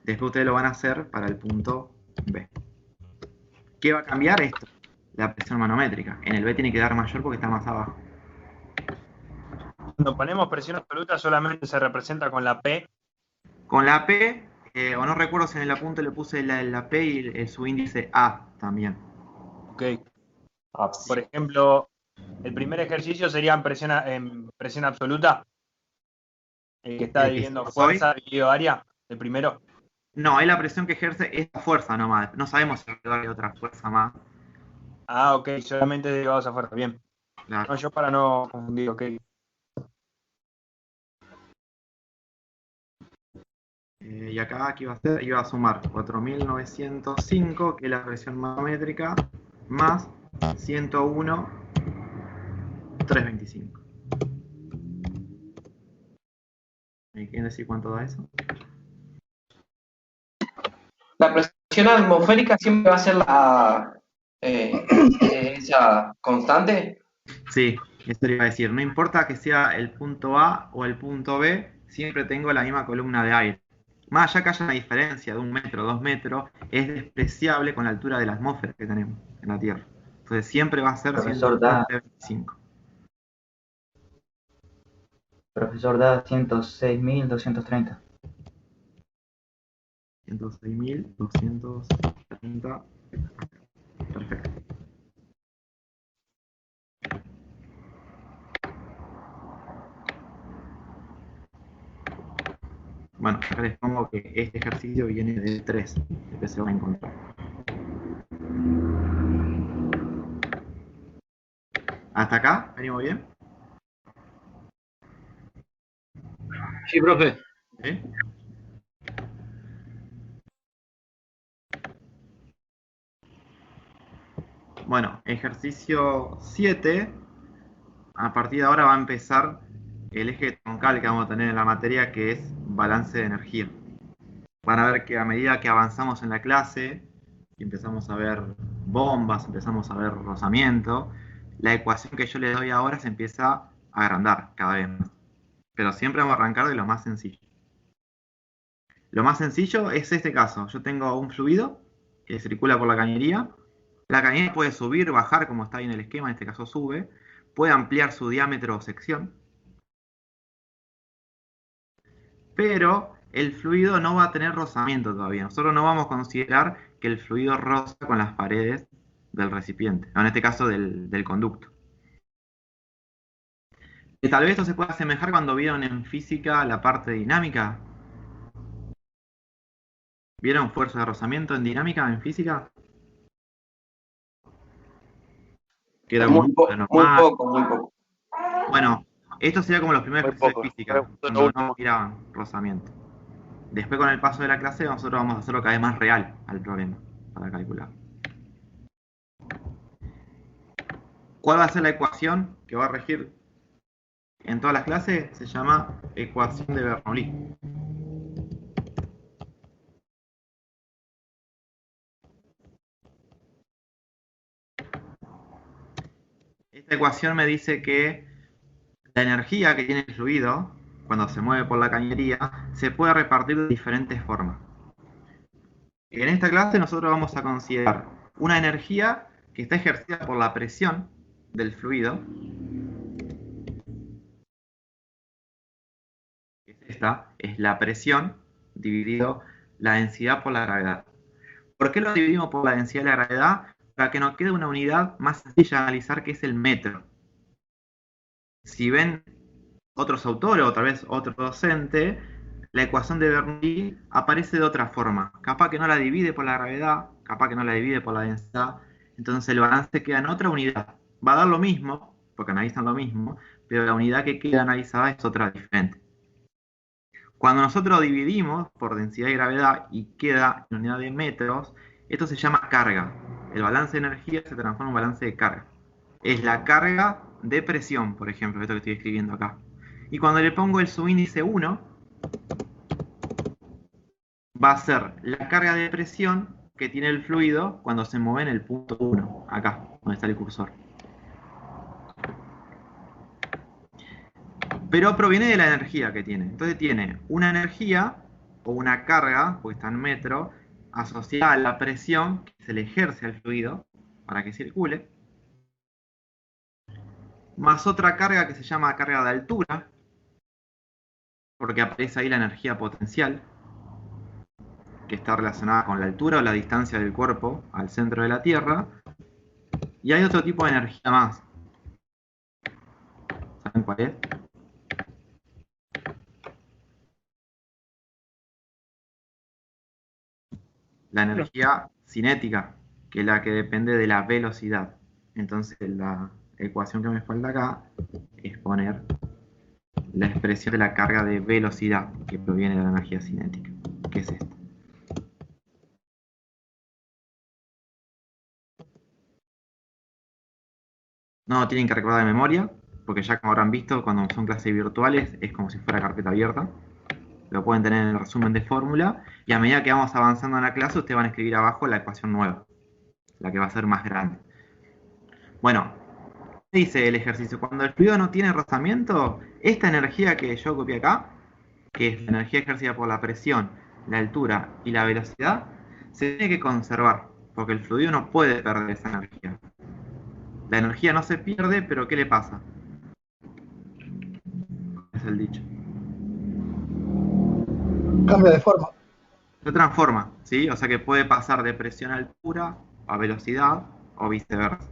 Después ustedes lo van a hacer para el punto B. ¿Qué va a cambiar esto? La presión manométrica. En el B tiene que dar mayor porque está más abajo. Cuando ponemos presión absoluta solamente se representa con la P. Con la P, o no recuerdo si en el apunte le puse la P y su índice A también. Ok. Por ejemplo, el primer ejercicio sería en presión absoluta. El que está dividiendo fuerza dividido área. El primero. No, es la presión que ejerce esta fuerza nomás. No sabemos si hay otra fuerza más. Ah, ok, solamente derivados a fuerza. Bien. Claro. No, yo para no confundir, ok. Y acá, ¿qué iba a hacer? Iba a sumar 4.905, que es la presión manométrica, más 101,325. ¿Me quieren decir cuánto da eso? La presión atmosférica siempre va a ser esa constante. Sí, eso le iba a decir. No importa que sea el punto A o el punto B, siempre tengo la misma columna de aire. Más allá que haya una diferencia de 1 metro, 2 metros, es despreciable con la altura de la atmósfera que tenemos en la Tierra. Entonces siempre va a ser Profesor, da 125. 106.230. 106.230. Perfecto. Bueno, acá les pongo que este ejercicio viene de 3, que se van a encontrar. ¿Hasta acá? ¿Venimos bien? Sí, profe. ¿Sí? Bueno, ejercicio 7. A partir de ahora va a empezar el eje troncal que vamos a tener en la materia, que es balance de energía. Van a ver que a medida que avanzamos en la clase, y empezamos a ver bombas, empezamos a ver rozamiento, la ecuación que yo le doy ahora se empieza a agrandar cada vez más. Pero siempre vamos a arrancar de lo más sencillo. Lo más sencillo es este caso. Yo tengo un fluido que circula por la cañería. La cañería puede subir, bajar, como está ahí en el esquema, en este caso sube. Puede ampliar su diámetro o sección. Pero el fluido no va a tener rozamiento todavía. Nosotros no vamos a considerar que el fluido roza con las paredes del recipiente, o en este caso del conducto. Y tal vez esto se pueda asemejar cuando vieron en física la parte dinámica. ¿Vieron fuerza de rozamiento en dinámica, en física? Que era Muy poco. Bueno, esto sería como los primeros Muy ejercicios poco. de física, cuando no miraban rozamiento. Después, con el paso de la clase, nosotros vamos a hacerlo cada vez más real al problema para calcular. ¿Cuál va a ser la ecuación que va a regir en todas las clases? Se llama ecuación de Bernoulli. Esta ecuación me dice que la energía que tiene el fluido cuando se mueve por la cañería se puede repartir de diferentes formas. En esta clase nosotros vamos a considerar una energía que está ejercida por la presión del fluido. Esta es la presión dividido la densidad por la gravedad. ¿Por qué lo dividimos por la densidad y la gravedad? Para que nos quede una unidad más sencilla de analizar, que es el metro. Si ven otros autores o tal vez otro docente, la ecuación de Bernoulli aparece de otra forma. Capaz que no la divide por la gravedad, capaz que no la divide por la densidad. Entonces el balance queda en otra unidad. Va a dar lo mismo, porque analizan lo mismo, pero la unidad que queda analizada es otra diferente. Cuando nosotros dividimos por densidad y gravedad y queda en unidad de metros, esto se llama carga. El balance de energía se transforma en un balance de carga. Es la carga de presión, por ejemplo, esto que estoy escribiendo acá. Y cuando le pongo el subíndice 1, va a ser la carga de presión que tiene el fluido cuando se mueve en el punto 1, acá, donde está el cursor. Pero proviene de la energía que tiene. Entonces tiene una energía o una carga, pues está en metro, asociada a la presión que se le ejerce al fluido para que circule, más otra carga que se llama carga de altura, porque aparece ahí la energía potencial, que está relacionada con la altura o la distancia del cuerpo al centro de la Tierra, y hay otro tipo de energía más. ¿Saben cuál es? La energía cinética, que es la que depende de la velocidad. Entonces la ecuación que me falta acá es poner la expresión de la carga de velocidad que proviene de la energía cinética, que es esta. No tienen que recordar de memoria, porque ya como habrán visto, cuando son clases virtuales es como si fuera carpeta abierta. Lo pueden tener en el resumen de fórmula, y a medida que vamos avanzando en la clase, ustedes van a escribir abajo la ecuación nueva, la que va a ser más grande. Bueno, dice el ejercicio: cuando el fluido no tiene rozamiento, esta energía que yo copié acá, que es la energía ejercida por la presión, la altura y la velocidad, se tiene que conservar, porque el fluido no puede perder esa energía. La energía no se pierde, pero ¿qué le pasa? Es el dicho. Cambio de forma. Se transforma, ¿sí? O sea que puede pasar de presión a altura a velocidad o viceversa.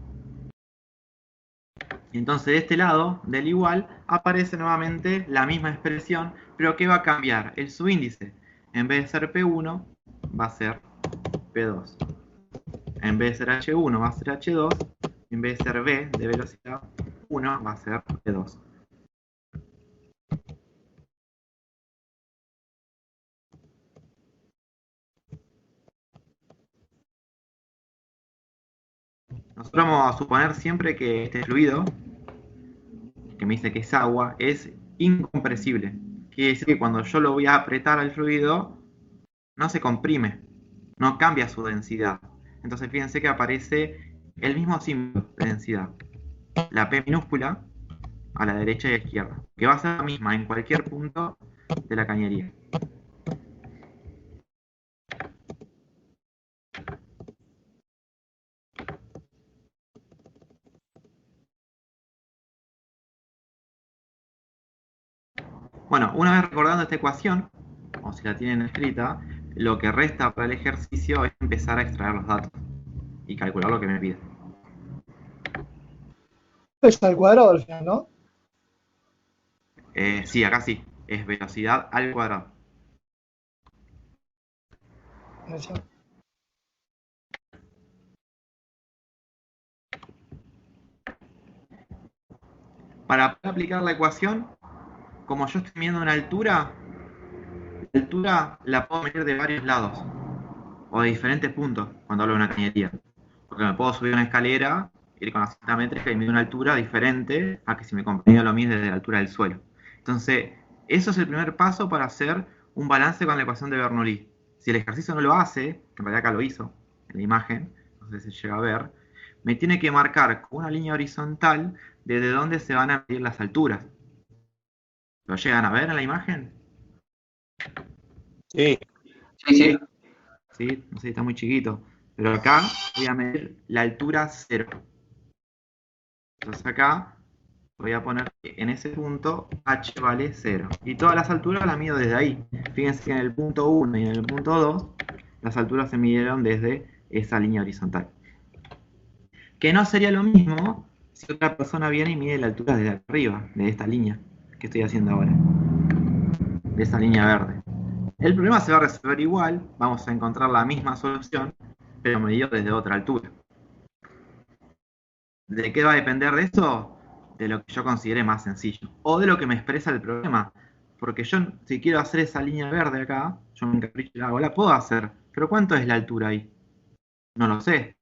Entonces de este lado, del igual, aparece nuevamente la misma expresión, pero ¿qué va a cambiar? El subíndice. En vez de ser P1, va a ser P2. En vez de ser H1, va a ser H2. En vez de ser V de velocidad 1, va a ser P2. Nosotros vamos a suponer siempre que este fluido, que me dice que es agua, es incompresible. Quiere decir que cuando yo lo voy a apretar al fluido, no se comprime, no cambia su densidad. Entonces fíjense que aparece el mismo símbolo de densidad, la P minúscula, a la derecha y a la izquierda, que va a ser la misma en cualquier punto de la cañería. Bueno, una vez recordando esta ecuación, o si la tienen escrita, lo que resta para el ejercicio es empezar a extraer los datos y calcular lo que me pide. Es al cuadrado al final, ¿no? Sí, acá sí, es velocidad al cuadrado. Gracias. Para poder aplicar la ecuación, como yo estoy midiendo una altura, la altura la puedo medir de varios lados o de diferentes puntos cuando hablo de una cañería. Porque me puedo subir una escalera, ir con la cinta métrica y medir una altura diferente a que si me comprimido lo mismo desde la altura del suelo. Entonces, eso es el primer paso para hacer un balance con la ecuación de Bernoulli. Si el ejercicio no lo hace, que en realidad acá lo hizo en la imagen, no sé si se llega a ver, me tiene que marcar con una línea horizontal desde dónde se van a medir las alturas. ¿Lo llegan a ver en la imagen? Sí. Sí. Sí, no sé, está muy chiquito. Pero acá voy a medir la altura 0. Entonces acá voy a poner que en ese punto h vale 0. Y todas las alturas las mido desde ahí. Fíjense que en el punto 1 y en el punto 2 las alturas se midieron desde esa línea horizontal. Que no sería lo mismo si otra persona viene y mide la altura desde arriba, de esta línea que estoy haciendo ahora. De esa línea verde. El problema se va a resolver igual, vamos a encontrar la misma solución, pero medido desde otra altura. ¿De qué va a depender de eso? De lo que yo considere más sencillo. O de lo que me expresa el problema. Porque yo, si quiero hacer esa línea verde acá, yo me encapricho y la hago, la puedo hacer. Pero ¿cuánto es la altura ahí? No lo sé.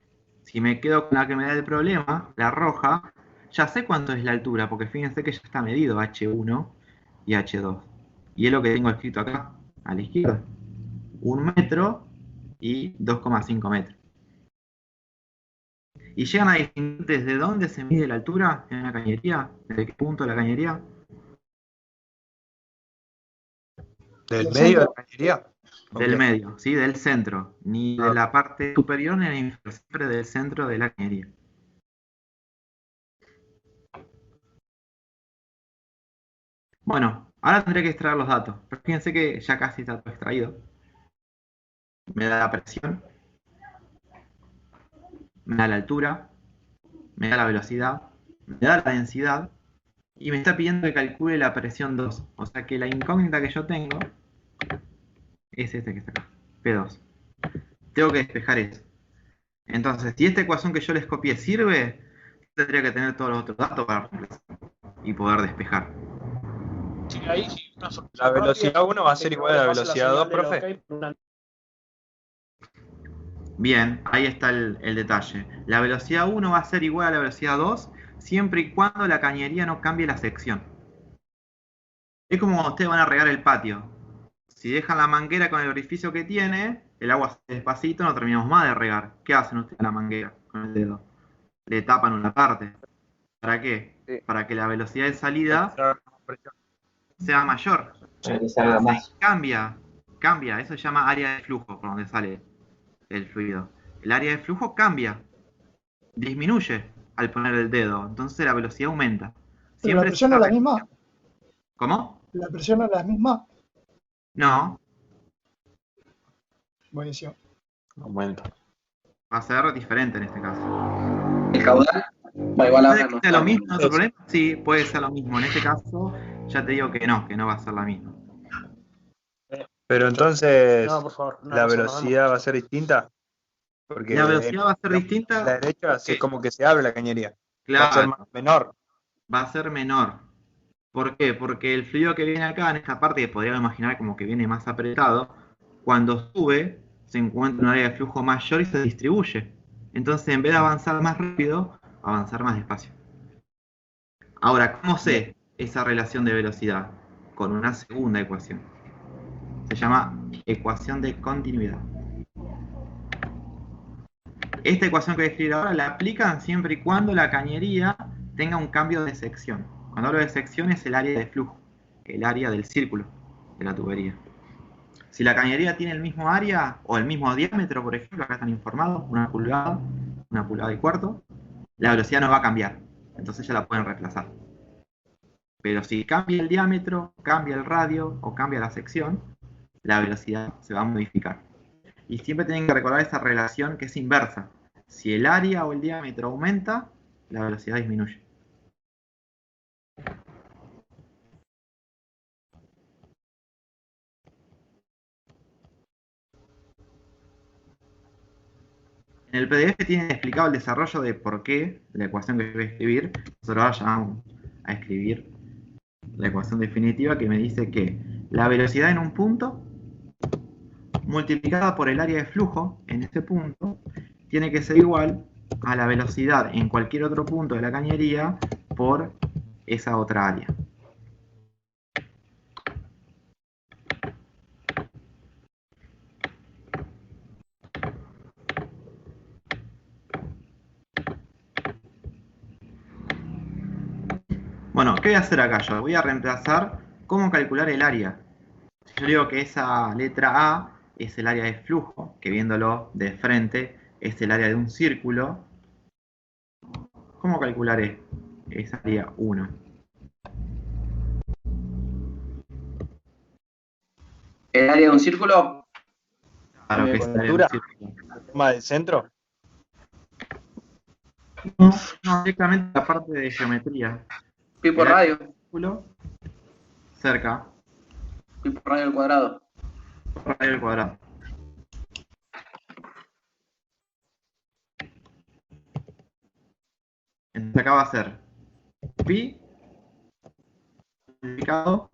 Si me quedo con la que me da el problema, la roja, ya sé cuánto es la altura, porque fíjense que ya está medido H1 y H2. Y es lo que tengo escrito acá, a la izquierda. 1 metro y 2,5 metros. ¿Y llegan a distinguir desde dónde se mide la altura en una cañería? ¿Desde qué punto de la cañería? ¿Del medio de la cañería? Del medio, ¿sí? Del centro. Ni de la parte superior ni de la inferior, siempre del centro de la cañería. Bueno, ahora tendré que extraer los datos. Pero fíjense que ya casi está todo extraído. Me da la presión, me da la altura, me da la velocidad, me da la densidad y me está pidiendo que calcule la presión 2. O sea que la incógnita que yo tengo es este que está acá, P2. Tengo que despejar eso. Entonces, si esta ecuación que yo les copié sirve, tendría que tener todos los otros datos para reemplazar y poder despejar. Sí, ahí sí, La velocidad 1 va a ser igual a la velocidad 2, profe. Bien, ahí está el detalle. La velocidad 1 va a ser igual a la velocidad 2 siempre y cuando la cañería no cambie la sección. Es como cuando ustedes van a regar el patio. Si dejan la manguera con el orificio que tiene, el agua sale despacito, no terminamos más de regar. ¿Qué hacen ustedes con la manguera? Con el dedo. Le tapan una parte. ¿Para qué? Sí. Para que la velocidad de salida sea mayor. Para que salga más. Cambia, eso se llama área de flujo, por donde sale el fluido. El área de flujo cambia, disminuye al poner el dedo, entonces la velocidad aumenta. ¿Pero la presión no es la misma? ¿Cómo? ¿La presión no es la misma? No, Buenísimo. Aumenta. va a ser diferente en este caso. El caudal va igual a ¿Puede que sea lo mismo en otro problema? Sí, puede ser lo mismo. En este caso, ya te digo que no va a ser la misma. Pero entonces, No, por favor. ¿la velocidad va a ser distinta? Porque La velocidad va a ser distinta. A la derecha es como que se abre la cañería. Claro, Va a ser menor. va a ser menor. ¿Por qué? Porque el fluido que viene acá, en esta parte, que podríamos imaginar como que viene más apretado, cuando sube, se encuentra en un área de flujo mayor y se distribuye. Entonces, en vez de avanzar más rápido, avanzar más despacio. Ahora, ¿cómo sé esa relación de velocidad? Con una segunda ecuación. Se llama ecuación de continuidad. Esta ecuación que voy a escribir ahora la aplican siempre y cuando la cañería tenga un cambio de sección. Cuando hablo de sección es el área de flujo, el área del círculo de la tubería. Si la cañería tiene el mismo área o el mismo diámetro, por ejemplo, acá están informados, 1 pulgada, 1 pulgada y cuarto, la velocidad no va a cambiar, entonces ya la pueden reemplazar. Pero si cambia el diámetro, cambia el radio o cambia la sección, la velocidad se va a modificar. Y siempre tienen que recordar esa relación que es inversa. Si el área o el diámetro aumenta, la velocidad disminuye. En el PDF tiene explicado el desarrollo de por qué la ecuación que voy a escribir, nosotros ahora llamamos a escribir la ecuación definitiva que me dice que la velocidad en un punto multiplicada por el área de flujo en este punto tiene que ser igual a la velocidad en cualquier otro punto de la cañería por esa otra área. Bueno, ¿qué voy a hacer acá yo? Voy a reemplazar cómo calcular el área. Si yo digo que esa letra A es el área de flujo, que viéndolo de frente es el área de un círculo, ¿cómo calcularé esa área 1? ¿El área de un círculo? Claro, que es el área de un círculo. ¿El tema del centro? No, directamente la parte de geometría. Pi por radio. Círculo, cerca, Pi por radio al cuadrado. radio al cuadrado. Entonces acá va a ser pi multiplicado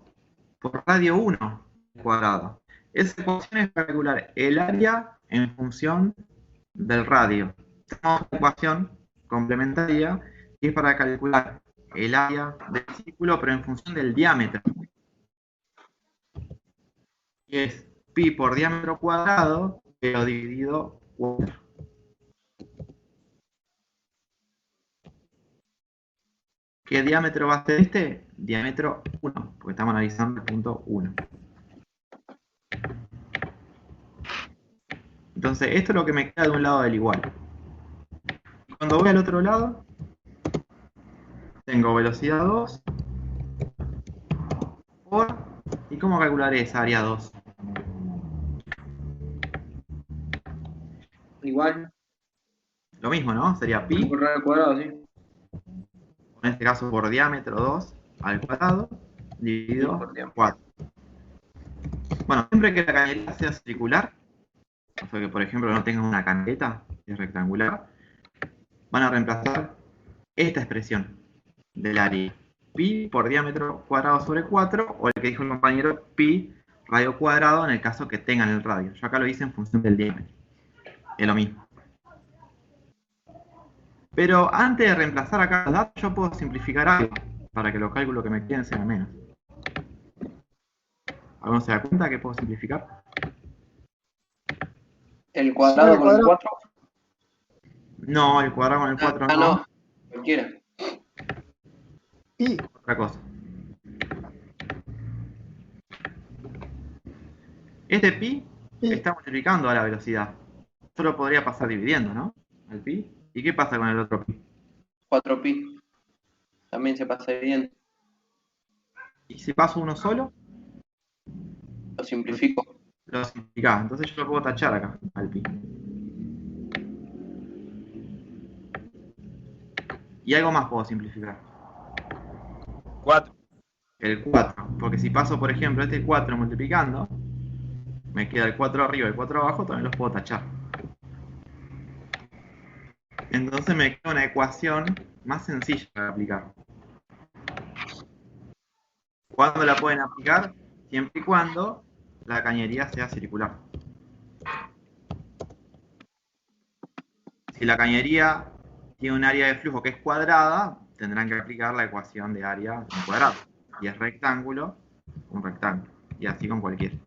por radio 1 al cuadrado. Esa ecuación es para calcular el área en función del radio. Tenemos una ecuación complementaria que es para calcular el área del círculo, pero en función del diámetro. Y es pi por diámetro cuadrado, pero dividido 4. ¿Qué diámetro va a ser este? Diámetro 1, porque estamos analizando el punto 1. Entonces, esto es lo que me queda de un lado del igual. Cuando voy al otro lado, tengo velocidad 2 por... ¿Y cómo calcularé esa área 2? Igual. Lo mismo, ¿no? Sería pi, Por radio al cuadrado, sí. en este caso por diámetro 2 al cuadrado, dividido Por diámetro. 4. Bueno, siempre que la cañería sea circular, o sea que por ejemplo no tenga una canaleta, que es rectangular, van a reemplazar esta expresión del área. Pi por diámetro cuadrado sobre 4, o el que dijo el compañero, pi radio cuadrado en el caso que tengan el radio. Yo acá lo hice en función del diámetro. Es lo mismo. Pero antes de reemplazar acá los datos, yo puedo simplificar algo para que los cálculos que me queden sean menos. ¿Alguno se da cuenta que puedo simplificar? ¿El cuadrado con el 4? No, el cuadrado con el 4 no. No, cualquiera. Pi. Otra cosa. Este pi está multiplicando a la velocidad. Solo podría pasar dividiendo, ¿no? Al pi. ¿Y qué pasa con el otro pi? 4pi. También se pasa bien. ¿Y si paso uno solo? Lo simplifico. Lo simplificás. Entonces yo lo puedo tachar acá, al pi. Y algo más puedo simplificar. 4. El 4. Porque si paso, por ejemplo, este 4 multiplicando, me queda el 4 arriba y el 4 abajo, también los puedo tachar. Entonces me queda una ecuación más sencilla para aplicar. ¿Cuándo la pueden aplicar? Siempre y cuando la cañería sea circular. Si la cañería tiene un área de flujo que es cuadrada, tendrán que aplicar la ecuación de área en cuadrado. Si es rectángulo, un rectángulo. Y así con cualquiera.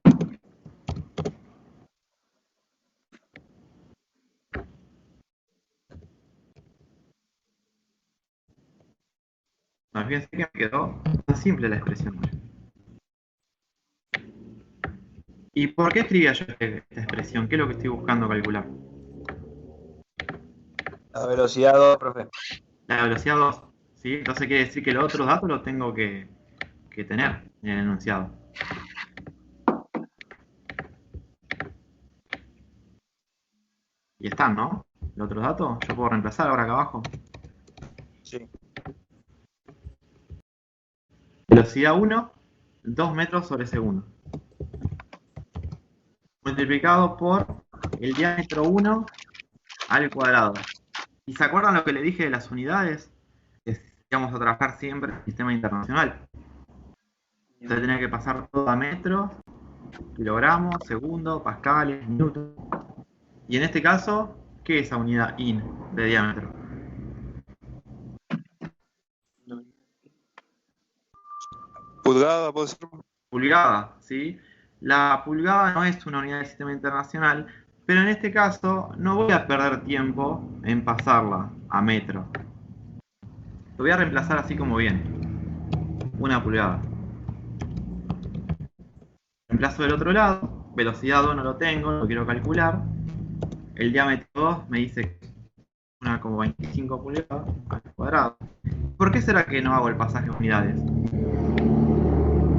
No, fíjense que me quedó más simple la expresión. ¿Y por qué escribía yo esta expresión? ¿Qué es lo que estoy buscando calcular? La velocidad 2, profe. La velocidad 2. ¿Sí? Entonces quiere decir que los otros datos los tengo que tener en el enunciado. Y están, ¿no? Los otros datos. Yo puedo reemplazar ahora acá abajo. Sí. Velocidad 1, 2 metros sobre segundo. Multiplicado por el diámetro 1 al cuadrado. ¿Y se acuerdan lo que le dije de las unidades? Que si vamos a trabajar siempre en el sistema internacional. Entonces tenía que pasar todo a metros, kilogramos, segundos, pascales, newton. Y en este caso, ¿qué es esa unidad in de diámetro? Pulgada, puede ser. Pulgada, ¿sí? La pulgada no es una unidad del sistema internacional, pero en este caso no voy a perder tiempo en pasarla a metro. Lo voy a reemplazar así como viene. Una pulgada. Reemplazo del otro lado, velocidad 2 no lo tengo, no lo quiero calcular. El diámetro 2 me dice 1,25 pulgadas al cuadrado. ¿Por qué será que no hago el pasaje en unidades?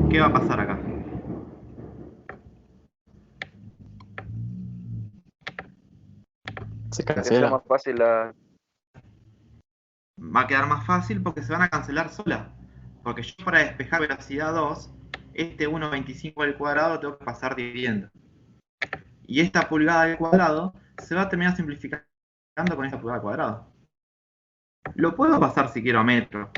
¿Qué va a pasar acá? Se Que sea cancela. más fácil la... Va a quedar más fácil porque se van a cancelar solas. Porque yo para despejar velocidad 2, este 1,25 al cuadrado lo tengo que pasar dividiendo. Y esta pulgada al cuadrado se va a terminar simplificando con esta pulgada al cuadrado. Lo puedo pasar si quiero a metro,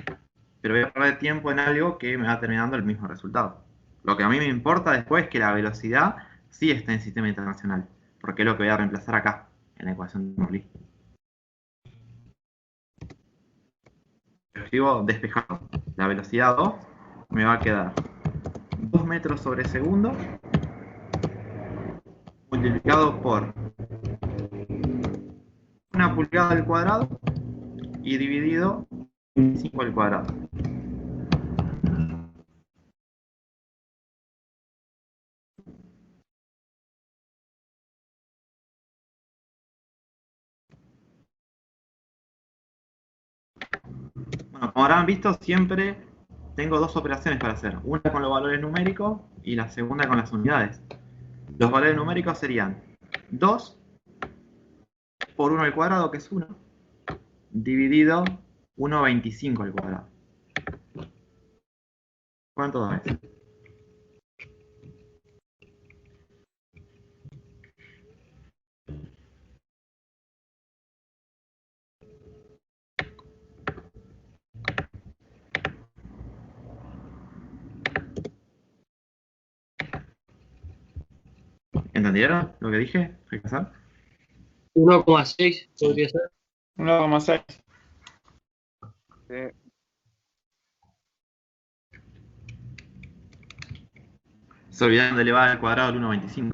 pero voy a perder tiempo en algo que me va a terminar dando el mismo resultado. Lo que a mí me importa después es que la velocidad sí está en sistema internacional, porque es lo que voy a reemplazar acá, en la ecuación de Morley. Escribo despejado. La velocidad 2 me va a quedar 2 metros sobre segundo multiplicado por una pulgada al cuadrado y dividido 5 al cuadrado. Bueno, como habrán visto, siempre tengo dos operaciones para hacer. Una con los valores numéricos y la segunda con las unidades. Los valores numéricos serían 2 por 1 al cuadrado, que es 1, dividido 1,25 al cuadrado. ¿Cuánto da eso? ¿Entendieron lo que dije? ¿Repasar? 1,6 podría ser. 1,6. Sí. Se olvidaron de elevar al cuadrado al 1,25.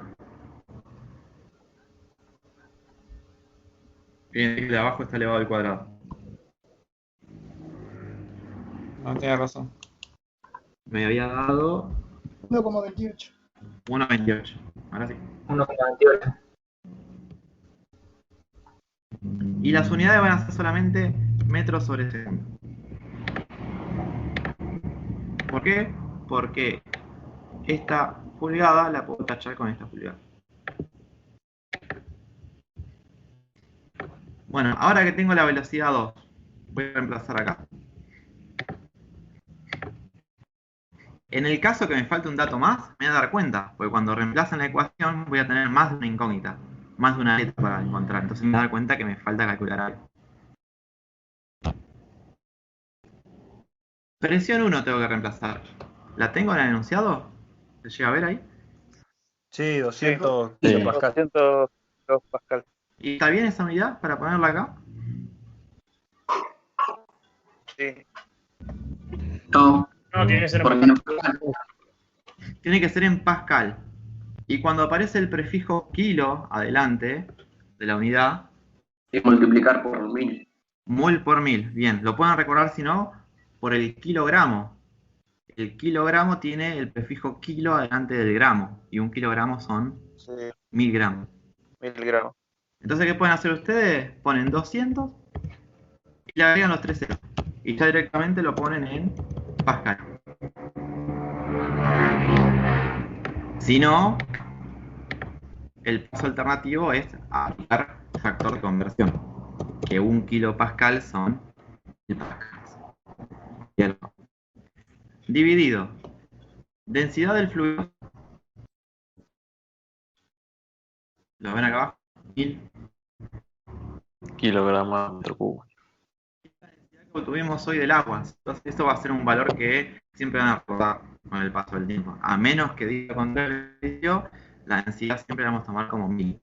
Fíjense que de abajo está elevado al cuadrado. No, tiene razón. Me había dado 1,28. 1,28. Ahora sí. 1,28. Y las unidades van a ser solamente metros sobre segundo. ¿Por qué? Porque esta pulgada la puedo tachar con esta pulgada. Bueno, ahora que tengo la velocidad 2, voy a reemplazar acá. En el caso que me falte un dato más, me voy a dar cuenta, porque cuando reemplacen la ecuación voy a tener más de una incógnita, más de una letra para encontrar. Entonces me voy a dar cuenta que me falta calcular algo. Presión 1 tengo que reemplazar. ¿La tengo en el enunciado? ¿Se llega a ver ahí? Sí, 200 Sí. kilopascal. 200 Pascal. ¿Y está bien esa unidad para ponerla acá? Sí. No, No, tiene que ser porque en no. Tiene que ser en Pascal. Y cuando aparece el prefijo kilo adelante de la unidad, Y multiplicar por 1000. mol por mil. Bien, lo pueden recordar si no por el kilogramo. El kilogramo tiene el prefijo kilo adelante del gramo. Y un kilogramo son Sí, 1000 gramos. 1000 gramos. Entonces, ¿qué pueden hacer ustedes? Ponen 200 y le agregan los 3 ceros. Y ya directamente lo ponen en Pascal. Si no, el paso alternativo es aplicar factor de conversión, que 1 kilopascal son 1000 pascales. Bien. Dividido. Densidad del fluido. ¿Lo ven acá abajo? 1000. Kilogramos a metro cubo. Esta densidad que que tuvimos hoy del agua. Entonces, esto va a ser un valor que siempre van a recordar con el paso del tiempo. A menos que diga contrario, la densidad siempre la vamos a tomar como 1000.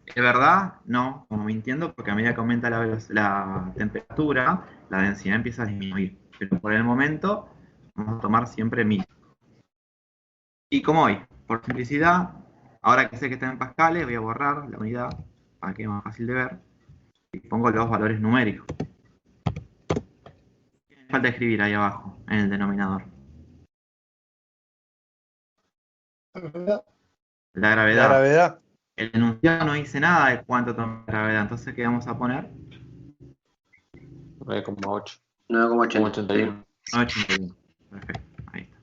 ¿Es verdad? No, como mintiendo, porque a medida que aumenta la temperatura, la densidad empieza a disminuir. Pero por el momento, vamos a tomar siempre 1000. Y como hoy, por simplicidad, ahora que sé que está en pascales, voy a borrar la unidad para que sea más fácil de ver. Y pongo los valores numéricos. Me falta escribir ahí abajo, en el denominador. La gravedad. La gravedad. El enunciado no dice nada de cuánto toma la gravedad, entonces ¿qué vamos a poner? 9,8. 9,81. 9,81. Perfecto, ahí está.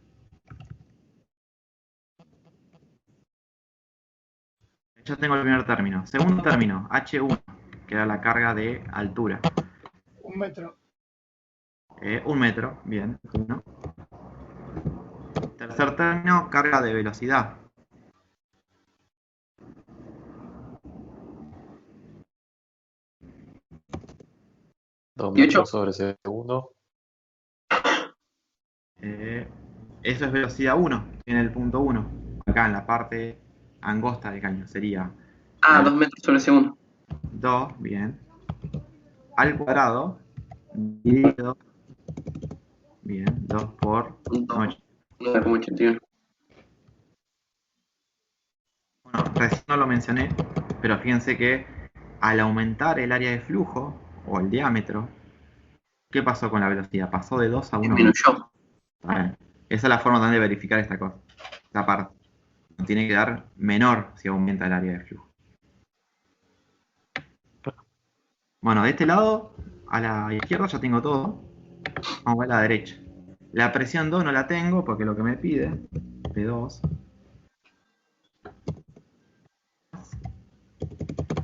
Ya tengo el primer término. Segundo término, H1, que era la carga de altura. 1 metro. 1 metro, bien. ¿No? Tercer término, carga de velocidad. Dos 18. metros sobre segundo. Eso es velocidad 1, en el punto 1. Acá en la parte angosta del caño sería 2 metros sobre segundo. 2, bien, al cuadrado, dividido, bien, 2 por 8. 9,81. Bueno, recién no lo mencioné, pero fíjense que al aumentar el área de flujo, o el diámetro, ¿qué pasó con la velocidad? Pasó de 2 a 1. Disminuyó. Esa es la forma también de verificar esta cosa, esta parte. Nos tiene que dar menor si aumenta el área de flujo. Bueno, de este lado, a la izquierda ya tengo todo. Vamos a la derecha. La presión 2 no la tengo porque lo que me pide, P2.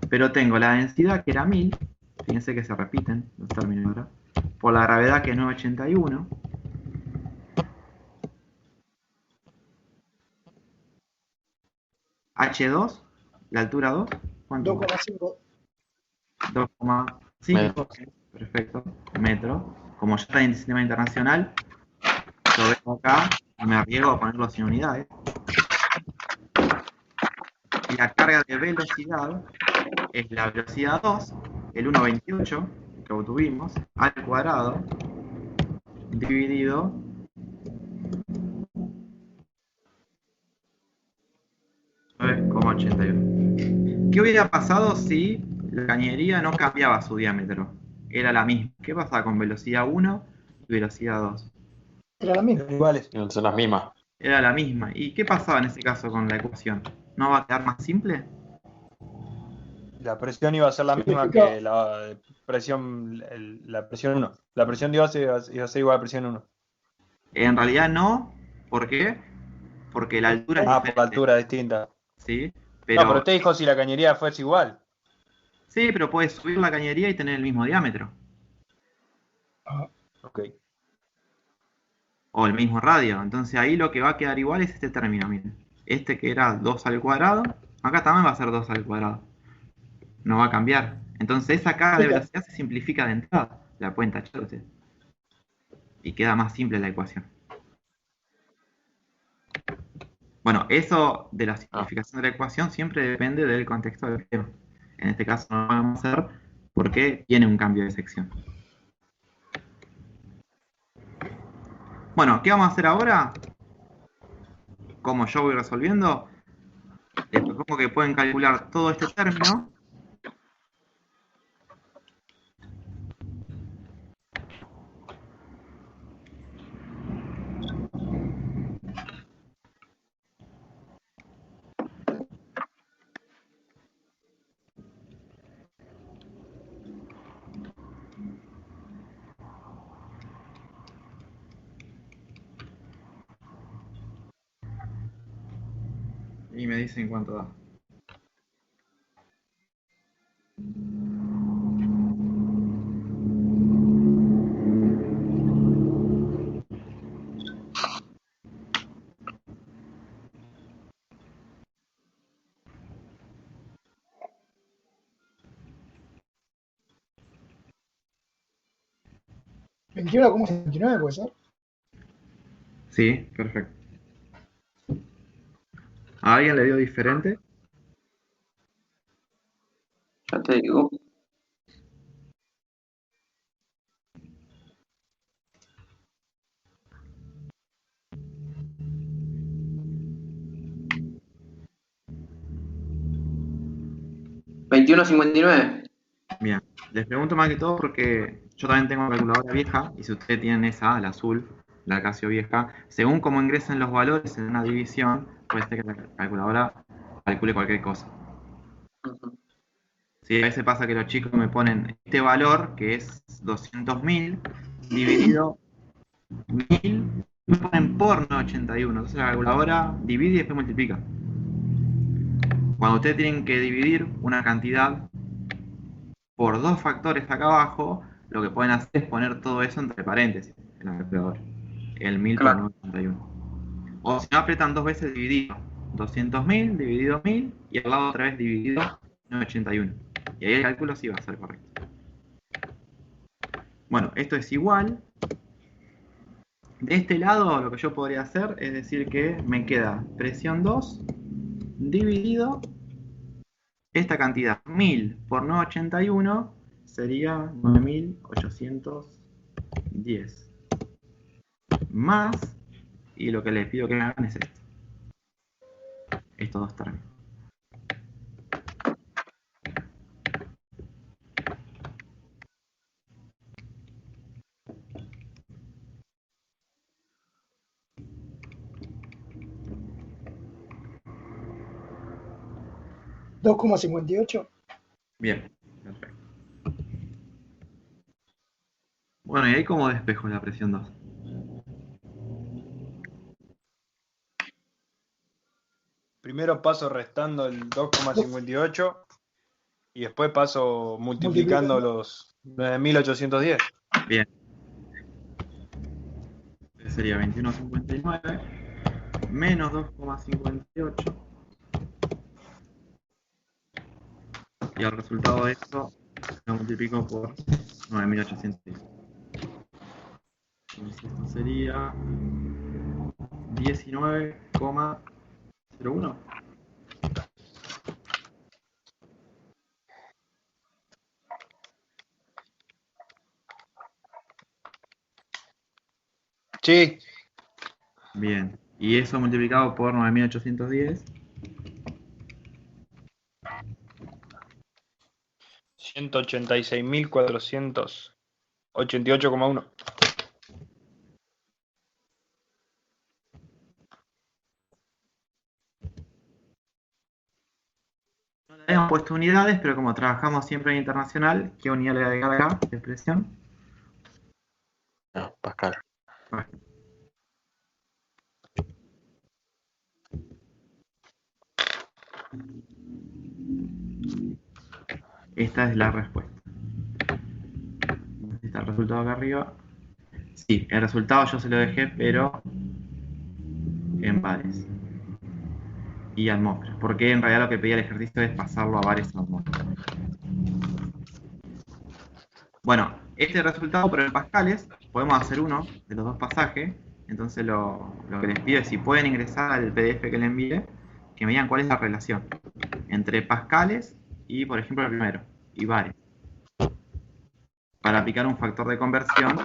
Pero tengo la densidad que era 1000. Fíjense que se repiten los términos ahora. Por la gravedad que es 981. H2, la altura 2. ¿Cuánto? 2,5. 2,5. Perfecto. Metro. Como ya está en el sistema internacional, lo vengo acá y me arriesgo a ponerlo sin unidades. Y la carga de velocidad es la velocidad 2, el 1,28 que obtuvimos, al cuadrado, dividido 9,81. ¿Qué hubiera pasado si la cañería no cambiaba su diámetro? Era la misma. ¿Qué pasaba con velocidad 1 y velocidad 2? Era la misma. Iguales. Son las mismas. Era la misma. ¿Y qué pasaba en ese caso con la ecuación? ¿No va a quedar más simple? La presión iba a ser la misma que la presión, la presión 1. La presión de base iba a ser igual a la presión 1. En realidad no. ¿Por qué? Porque la altura es Por la diferente. altura distinta. ¿Sí? No, pero usted dijo si la cañería fuese igual. Sí, pero puedes subir la cañería y tener el mismo diámetro. Ok. O el mismo radio. Entonces ahí lo que va a quedar igual es este término, miren. Este que era 2 al cuadrado, acá también va a ser 2 al cuadrado. No va a cambiar. Entonces esa carga de velocidad se simplifica de entrada. La pueden tachar ustedes. Y queda más simple la ecuación. Bueno, eso de la simplificación de la ecuación siempre depende del contexto del tema. En este caso no lo vamos a hacer porque tiene un cambio de sección. Bueno, ¿qué vamos a hacer ahora? Como yo voy resolviendo, les propongo que pueden calcular todo este término. Y me dicen cuánto da. 21,59 puede ser. Sí, perfecto. ¿A alguien le dio diferente? Ya te digo. ¿21,59? Bien, les pregunto más que todo porque yo también tengo calculadora vieja y si ustedes tienen esa, la azul, la Casio vieja, según cómo ingresen los valores en una división, puede ser que la calculadora calcule cualquier cosa. Sí, a veces pasa que los chicos me ponen este valor, que es 200.000, dividido 1000, me ponen por 981. Entonces la calculadora divide y después multiplica. Cuando ustedes tienen que dividir una cantidad por dos factores acá abajo, lo que pueden hacer es poner todo eso entre paréntesis en la calculadora. El 1000 por 981. O si no, apretan dos veces dividido. 200.000 dividido 1000 y al lado otra vez dividido 981. Y ahí el cálculo sí va a ser correcto. Bueno, esto es igual. De este lado lo que yo podría hacer es decir que me queda presión 2 dividido esta cantidad. 1000 por 981 sería 9810. Más, y lo que les pido que me hagan es esto. Estos dos términos. ¿2,58? Bien, perfecto. Bueno, y ahí como despejo la presión 2. Primero paso restando el 2,58 y después paso multiplicando los 9.810. Bien. Sería 21,59 menos 2,58. Y el resultado de esto lo multiplico por 9.810. Entonces esto sería 19,01. Sí. Bien. Y eso multiplicado por 9.810. 186.488,1. No le habíamos puesto unidades, pero como trabajamos siempre en internacional, ¿qué unidad le voy a agregar acá de presión? No, Pascal. Esta es la respuesta. Está el resultado acá arriba. Sí, el resultado yo se lo dejé, pero en bares y atmósferas, porque en realidad lo que pedía el ejercicio es pasarlo a bares o atmósferas. Bueno, este resultado, pero en pascales, podemos hacer uno de los dos pasajes. Entonces lo que les pido es si pueden ingresar al PDF que les envíe, que me digan cuál es la relación entre pascales y, por ejemplo, el primero, y bares, para aplicar un factor de conversión.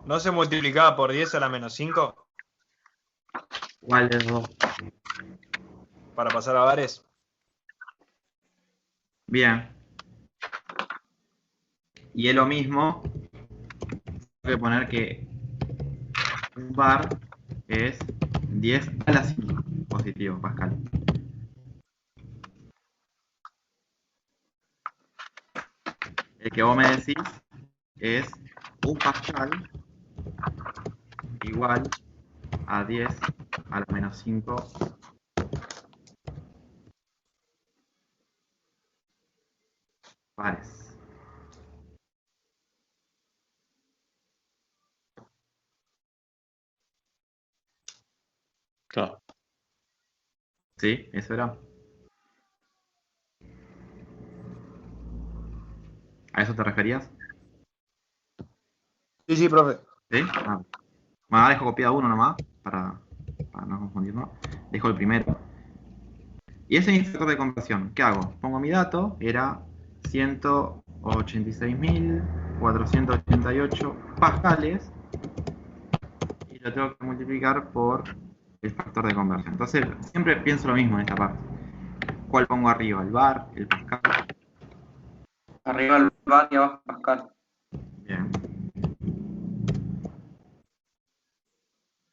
¿No se multiplicaba por 10 a la menos 5? ¿Cuál de los dos? Para pasar a bares. Bien. Y es lo mismo. Tengo que poner que un bar es 10 a la 5 positivo, Pascal. El que vos me decís es un pascal igual a 10 a la menos 5 Pares. Claro. Sí, eso era. ¿A eso te referías? Sí, profe. ¿Sí? Bueno, ahora dejo copiado uno nomás, para no confundirnos. Dejo el primero. Y ese es mi factor de conversión. ¿Qué hago? Pongo mi dato, era 186.488 pascales, y lo tengo que multiplicar por el factor de conversión. Entonces, siempre pienso lo mismo en esta parte. ¿Cuál pongo arriba? ¿El bar? ¿El pascal? Arriba el bar y abajo Pascal. Bien.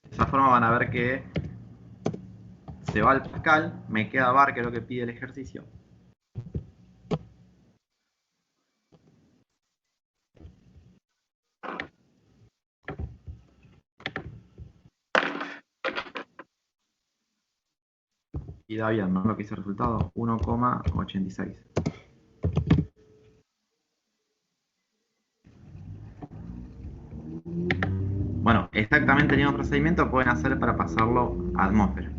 De esa forma van a ver que se va el pascal, me queda bar, que es lo que pide el ejercicio. Y da bien, ¿no? Lo que hice el resultado, 1,86. Bueno, exactamente el mismo procedimiento pueden hacer para pasarlo a atmósfera.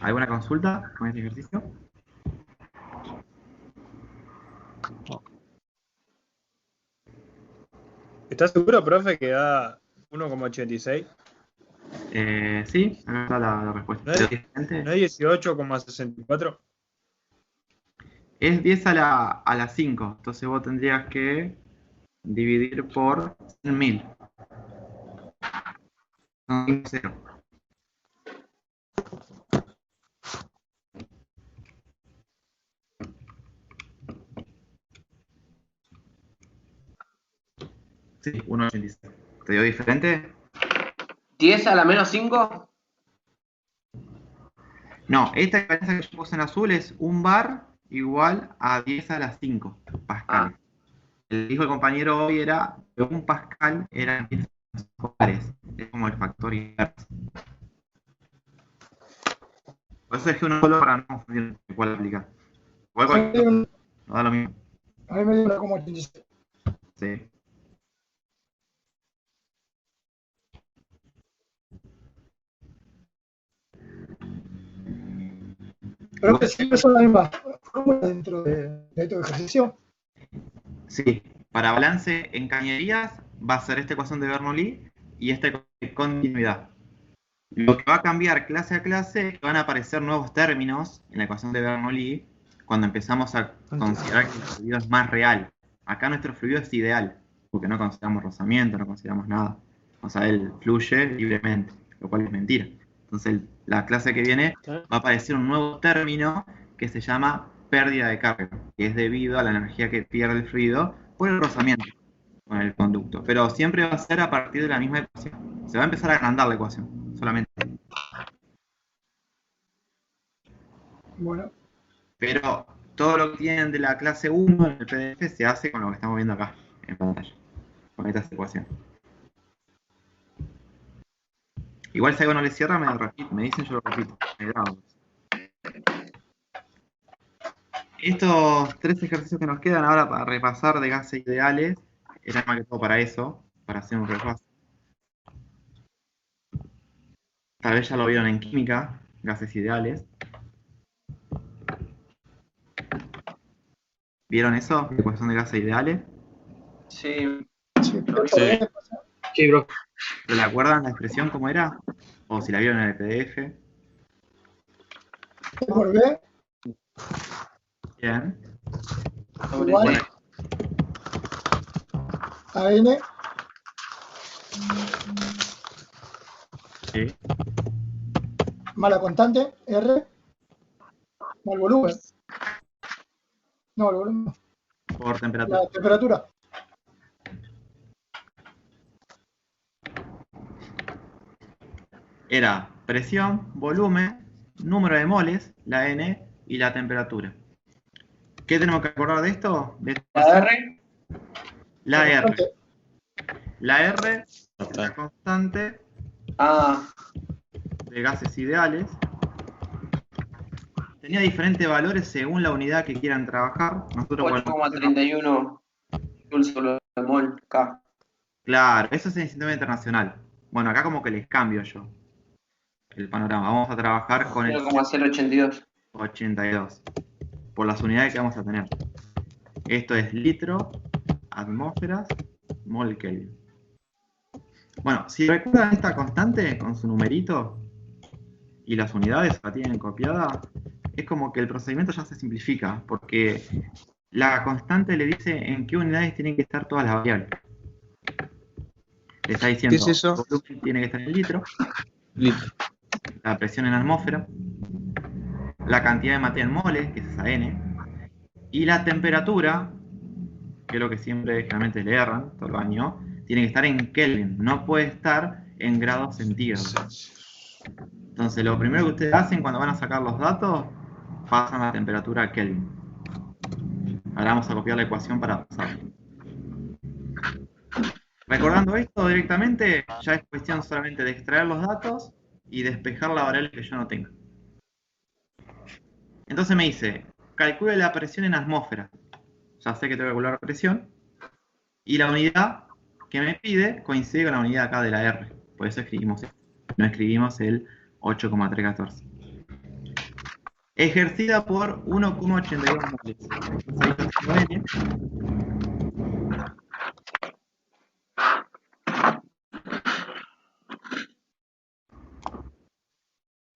¿Alguna consulta con este ejercicio? ¿Estás seguro, profe, que da 1,86? Sí, acá está la respuesta. ¿No es, ¿no es 18,64? Es 10 a la 5, entonces vos tendrías que dividir por 100.000. Son 0. Sí, 1,86. ¿Te dio diferente? ¿10 a la menos 5? No, esta ecuación que yo puse en azul es un bar igual a 10 a la 5 pascales. El que dijo el compañero hoy era que un pascal era 10 a la 5 pares. Es como el factor inverso. Por eso es que uno solo para no confundir cuál aplicar. Igual cualquier cosa, no da lo mismo. A mí me dio 1,86. Sí. Pero que siempre son las mismas fórmulas dentro de este ejercicio. Sí, para balance en cañerías va a ser esta ecuación de Bernoulli y esta de continuidad. Lo que va a cambiar clase a clase es que van a aparecer nuevos términos en la ecuación de Bernoulli cuando empezamos a considerar que el fluido es más real. Acá nuestro fluido es ideal, porque no consideramos rozamiento, no consideramos nada. O sea, él fluye libremente, lo cual es mentira. Entonces, la clase que viene va a aparecer un nuevo término que se llama pérdida de carga, que es debido a la energía que pierde el fluido por el rozamiento con el conducto. Pero siempre va a ser a partir de la misma ecuación. Se va a empezar a agrandar la ecuación, solamente. Bueno. Pero todo lo que tienen de la clase 1 en el PDF se hace con lo que estamos viendo acá en pantalla, con esta ecuación. Igual si algo no les cierra, me dicen, yo lo repito. Me grabo. Estos 3 ejercicios que nos quedan ahora para repasar de gases ideales, eran más que todo para eso, para hacer un repaso. Tal vez ya lo vieron en química, gases ideales. ¿Vieron eso? ¿Ecuación de gases ideales? Sí. Sí. Sí, bro. ¿Se acuerdan la expresión cómo era? O si la vieron en el PDF. E por B Bien. igual a N Sí. más la constante R más el volumen. No, el volumen no. Por temperatura. La temperatura. Era presión, volumen, número de moles, la N, y la temperatura. ¿Qué tenemos que acordar de esto? ¿La R? La R. La R, la constante. de gases ideales. Tenía diferentes valores según la unidad que quieran trabajar. Nosotros 8,31 joules por mol K. Claro, eso es en el sistema internacional. Bueno, acá como que les cambio yo el panorama. Vamos a trabajar con el 0,082. 82 por las unidades que vamos a tener. Esto es litro, atmósferas, mol Kelvin. Bueno, si recuerdan esta constante con su numerito y las unidades la tienen copiada, es como que el procedimiento ya se simplifica, porque la constante le dice en qué unidades tienen que estar todas las variables. Le está diciendo, ¿qué es eso? el volumen tiene que estar en litro, Litro. la presión en atmósfera, la cantidad de materia en moles, que es esa N, y la temperatura, que es lo que siempre generalmente le erran todo el año, tiene que estar en Kelvin, no puede estar en grados centígrados. Entonces, lo primero que ustedes hacen cuando van a sacar los datos, pasan la temperatura a Kelvin. Ahora vamos a copiar la ecuación para pasar. Recordando esto directamente, ya es cuestión solamente de extraer los datos y despejar la variable que yo no tenga. Entonces me dice, calcule la presión en atmósfera. Ya sé que tengo que calcular la presión. Y la unidad que me pide coincide con la unidad acá de la R. Por eso escribimos esto. No escribimos el 8,314. Ejercida por 1,82 moles.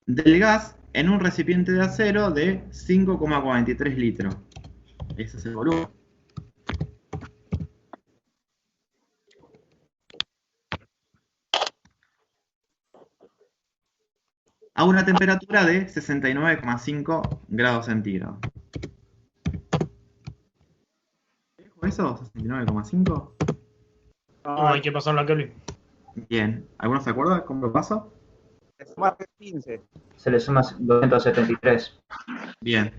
Del gas en un recipiente de acero de 5,43 litros. Ese es el volumen. A una temperatura de 69,5 grados centígrados. ¿Dejo eso? ¿69,5? No, hay que pasarlo a Kelvin. Bien. ¿Alguno se acuerda cómo lo paso? Sumar 15. Se le suma 273. Bien.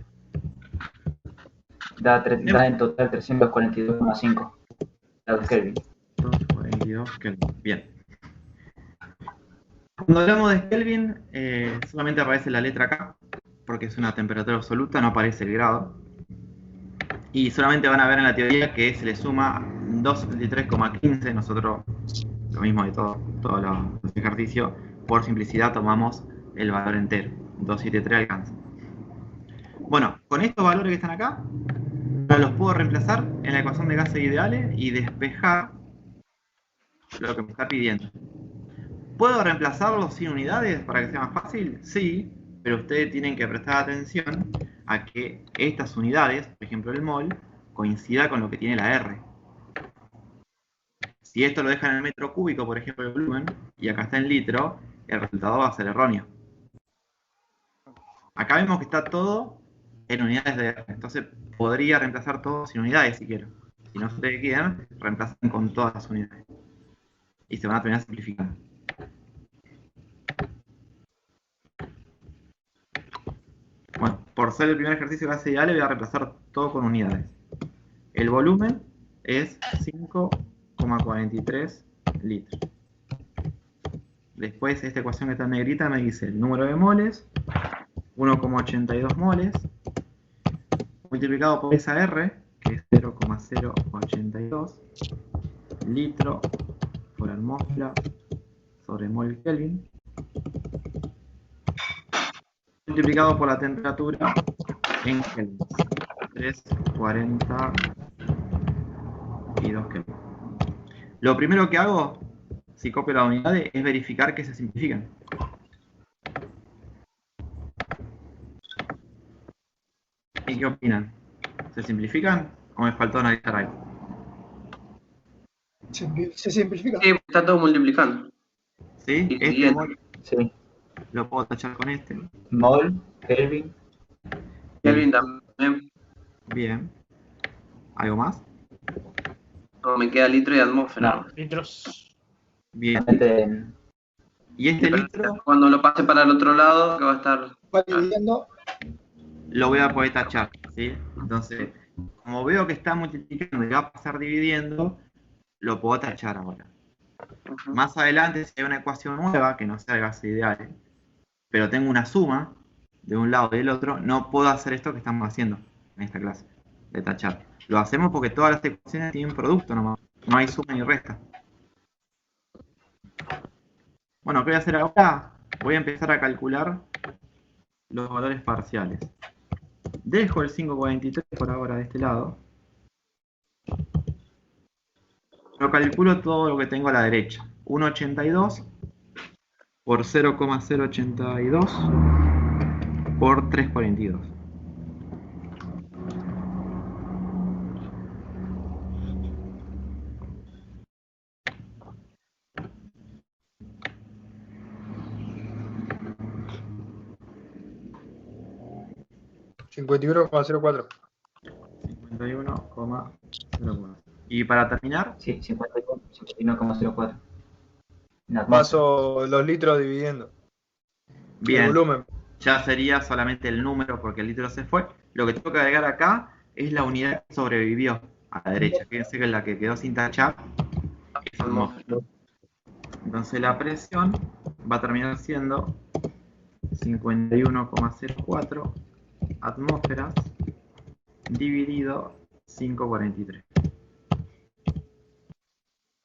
Da en total 342,5 grados Kelvin. 242 Kelvin. Bien. Cuando hablamos de Kelvin, solamente aparece la letra K, porque es una temperatura absoluta, no aparece el grado. Y solamente van a ver en la teoría que se le suma 273,15. Nosotros, lo mismo de todos los ejercicios, por simplicidad tomamos el valor entero. 273 alcanza. Bueno, con estos valores que están acá, los puedo reemplazar en la ecuación de gases ideales y despejar lo que me está pidiendo. ¿Puedo reemplazarlos sin unidades para que sea más fácil? Sí, pero ustedes tienen que prestar atención a que estas unidades, por ejemplo el mol, coincida con lo que tiene la R. Si esto lo dejan en el metro cúbico, por ejemplo, el volumen, y acá está en litro, el resultado va a ser erróneo. Acá vemos que está todo en unidades de R, entonces podría reemplazar todo sin unidades si quiero. Si no ustedes quieren, reemplazan con todas las unidades. Y se van a terminar simplificando. Bueno, por ser el primer ejercicio de gases ideales, voy a reemplazar todo con unidades. El volumen es 5,43 litros. Después, esta ecuación que está en negrita me dice el número de moles, 1,82 moles, multiplicado por esa R, que es 0,082 litro por atmósfera sobre mol Kelvin, multiplicado por la temperatura en Kelvin, 342 Kelvin. Lo primero que hago, si copio las unidades, es verificar que se simplifican. ¿Y qué opinan? ¿Se simplifican o me faltó analizar algo? Se simplifica. Sí, está todo multiplicando. ¿Sí? Sí, Este bien. mol Sí. lo puedo tachar con este. Mol, Kelvin. Kelvin también. Bien. ¿Algo más? No, me queda litro y atmósfera. No. Litros. Bien. Solamente Y este litro Cuando lo pase para el otro lado, que va a estar. Va dividiendo. lo voy a poder tachar, ¿sí? Entonces, como veo que está multiplicando y va a pasar dividiendo, lo puedo tachar ahora. Más adelante, si hay una ecuación nueva, que no sea de gases ideales, pero tengo una suma de un lado y del otro, no puedo hacer esto que estamos haciendo en esta clase, de tachar. Lo hacemos porque todas las ecuaciones tienen producto nomás, no hay suma ni resta. Bueno, ¿qué voy a hacer ahora? Voy a empezar a calcular los valores parciales. Dejo el 5,43 por ahora de este lado. Lo calculo todo lo que tengo a la derecha. 1,82 por 0,082 por 3,42. $51,04. 51,04. Y para terminar, Sí, 51,04. Paso los litros dividiendo. bien, El volumen. ya sería solamente el número porque el litro se fue. Lo que tengo que agregar acá es la unidad que sobrevivió a la derecha. Fíjense que es la que quedó sin tachar. Es atmósfera. Entonces la presión va a terminar siendo 51,04 atmósferas dividido 5,43.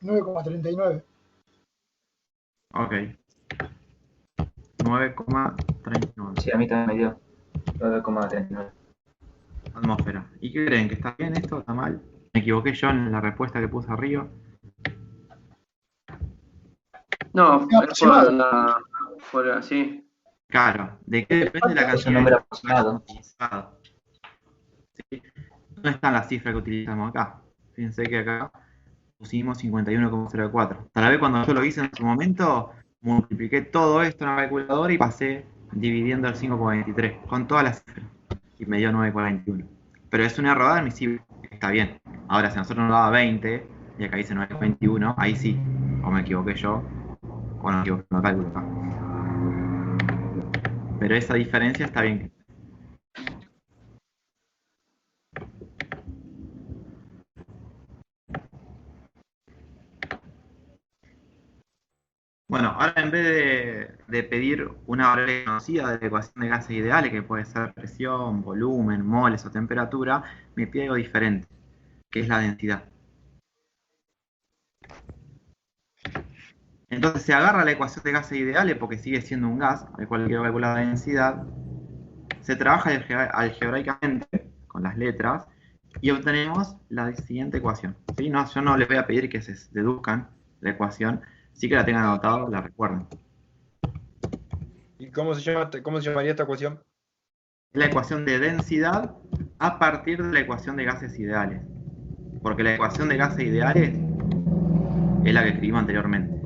9,39. Ok. 9,39. Sí, a mí también me dio 9,39. Atmósfera. ¿Y qué creen? ¿Que está bien esto? ¿Está mal? ¿Me equivoqué yo en la respuesta que puse arriba? No, es por así. Claro. ¿De qué depende la Es un cantidad número de aproximado. utilizado? ¿Sí? No están las cifras que utilizamos acá. Fíjense que acá pusimos 51,04. Tal vez cuando yo lo hice en su momento, multipliqué todo esto en la calculadora y pasé dividiendo el 5,23 con todas las cifras. Y me dio 9,41. Pero es un error admisible. Está bien. Ahora, si nosotros nos daba 20 y acá dice 9,21, ahí sí. O me equivoqué yo, o no me equivoqué en el cálculo acá. Pero esa diferencia está bien. Bueno, ahora en vez de pedir una variable conocida de la ecuación de gases ideales, que puede ser presión, volumen, moles o temperatura, me pide algo diferente, que es la densidad. Entonces se agarra la ecuación de gases ideales porque sigue siendo un gas, al cual quiero calcular la densidad. Se trabaja algebraicamente con las letras y obtenemos la siguiente ecuación. ¿Sí? No, yo no les voy a pedir que se deduzcan la ecuación, sí que la tengan anotado, la recuerden. ¿Y cómo se llamaría esta ecuación? La ecuación de densidad a partir de la ecuación de gases ideales. Porque la ecuación de gases ideales es la que escribimos anteriormente.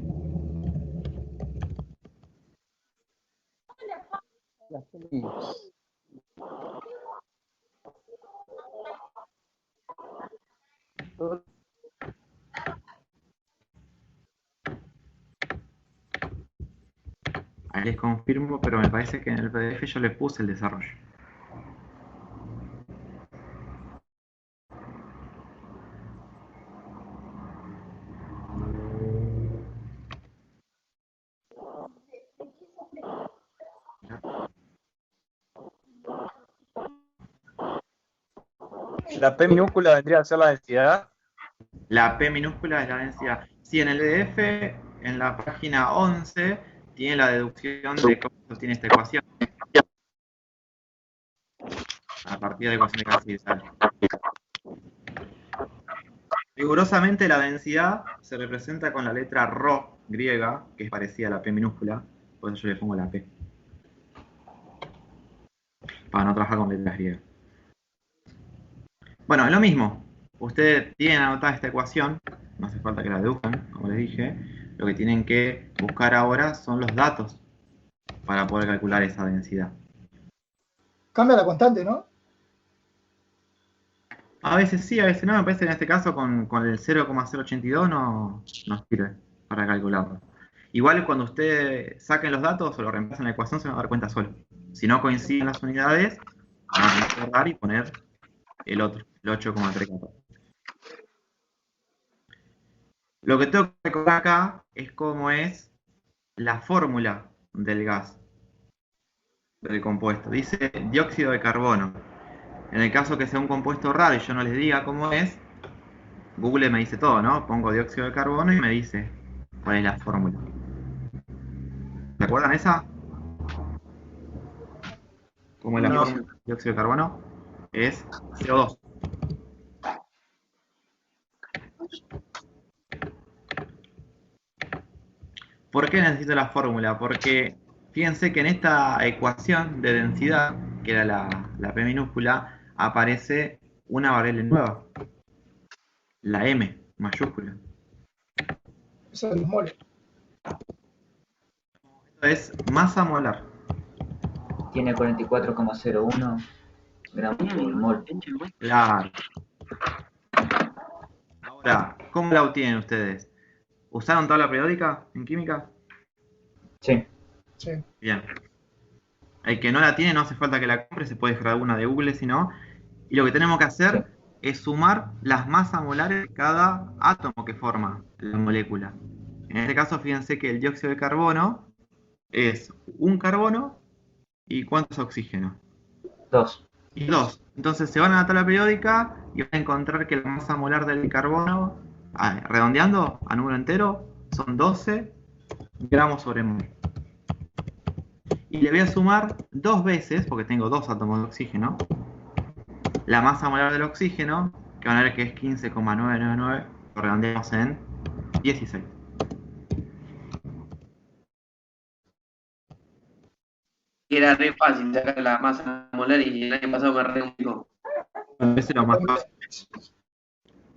Ahí les confirmo, pero me parece que en el PDF yo les puse el desarrollo. La P minúscula vendría a ser la densidad. La P minúscula es la densidad. Sí, en el PDF, en la página 11, tiene la deducción de cómo se obtiene esta ecuación. A partir de la ecuación de gases ideales. Rigurosamente la densidad se representa con la letra ρ griega, que es parecida a la P minúscula, por eso yo le pongo la P. Para no trabajar con letras griegas. Bueno, es lo mismo. Ustedes tienen anotada esta ecuación, no hace falta que la deduzcan, como les dije. Lo que tienen que buscar ahora son los datos para poder calcular esa densidad. Cambia la constante, ¿no? A veces sí, a veces no. Me parece que en este caso con el 0,082 no sirve para calcularlo. Igual cuando ustedes saquen los datos o lo reemplacen en la ecuación se van a dar cuenta solo. Si no coinciden las unidades, van a tener que borrar y poner el otro, el 8,314. Lo que tengo que recordar acá es cómo es la fórmula del gas. del compuesto. Dice dióxido de carbono. En el caso que sea un compuesto raro y yo no les diga cómo es, Google me dice todo, ¿no? Pongo dióxido de carbono y me dice cuál es la fórmula. ¿Se acuerdan esa? ¿Cómo es la fórmula de dióxido de carbono? Es CO2. ¿Por qué necesito la fórmula? Porque fíjense que en esta ecuación de densidad, que era la P minúscula, aparece una variable nueva, la M mayúscula. Eso de los moles. Esto es masa molar. Tiene 44,01 gramos por mol. Claro. Ahora, ¿cómo la obtienen ustedes? ¿Usaron tabla periódica en química? Sí. Sí. Bien. El que no la tiene no hace falta que la compre, se puede dejar alguna de Google si no. Y lo que tenemos que hacer es sumar las masas molares de cada átomo que forma la molécula. En este caso, fíjense que el dióxido de carbono es un carbono y ¿cuántos oxígenos? 2. Y 2. Entonces se van a la tabla periódica y van a encontrar que la masa molar del carbono, redondeando a número entero, son 12 gramos sobre mol. Y le voy a sumar 2 veces, porque tengo 2 átomos de oxígeno, la masa molar del oxígeno, que van a ver que es 15,999, lo redondeamos en 16. Era re fácil sacar la masa molar y el año pasado me re complicó. Ese es lo más fácil.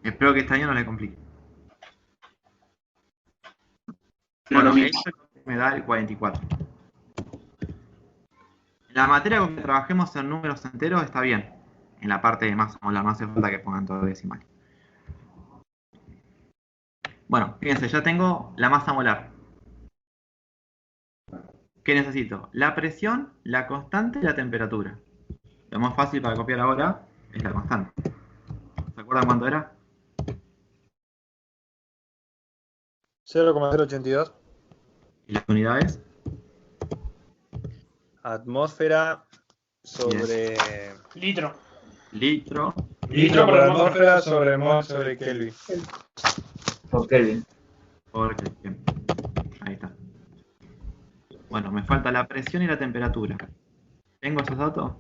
Espero que este año no le complique. Bueno, esto me da el 44. En la materia con que trabajemos en números enteros está bien. En la parte de masa molar no hace falta que pongan todo decimal. Bueno, fíjense, ya tengo la masa molar. ¿Qué necesito? La presión, la constante y la temperatura. Lo más fácil para copiar ahora es la constante. ¿Se acuerdan cuánto era? 0,082. ¿Y las unidades? Atmósfera sobre Litro. Litro. Litro por atmósfera sobre mol sobre Kelvin. Por Kelvin. Por Kelvin. Ahí está. Bueno, me falta la presión y la temperatura. ¿Tengo esos datos?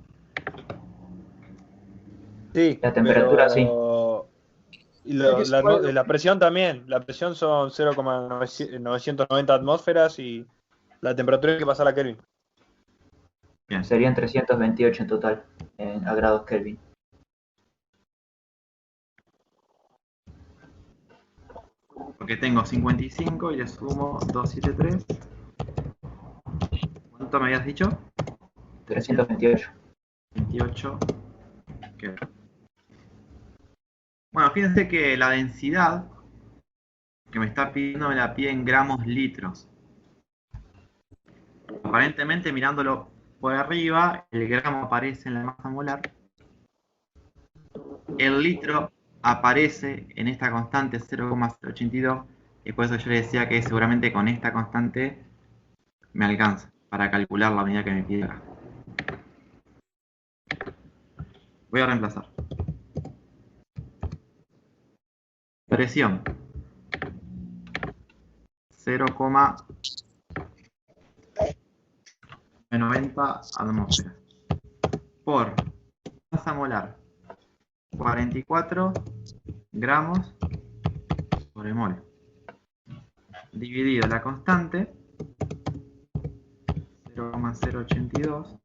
Sí, La temperatura sí. Y la presión también. La presión son 0,990 atmósferas y la temperatura hay que pasar a Kelvin. Bien. Serían 328 en total, a grados Kelvin. Porque tengo 55 y le sumo 273. ¿Cuánto me habías dicho? 328. 28. Okay. Bueno, fíjense que la densidad que me está pidiendo me la pide en gramos litros. Aparentemente, mirándolo por arriba, el gramo aparece en la masa molar. El litro aparece en esta constante 0,082 y por eso yo le decía que seguramente con esta constante me alcanza para calcular la medida que me pide acá. Voy a reemplazar. Presión 0,90 atmósferas por masa molar 44 gramos sobre mol dividido la constante 0,082.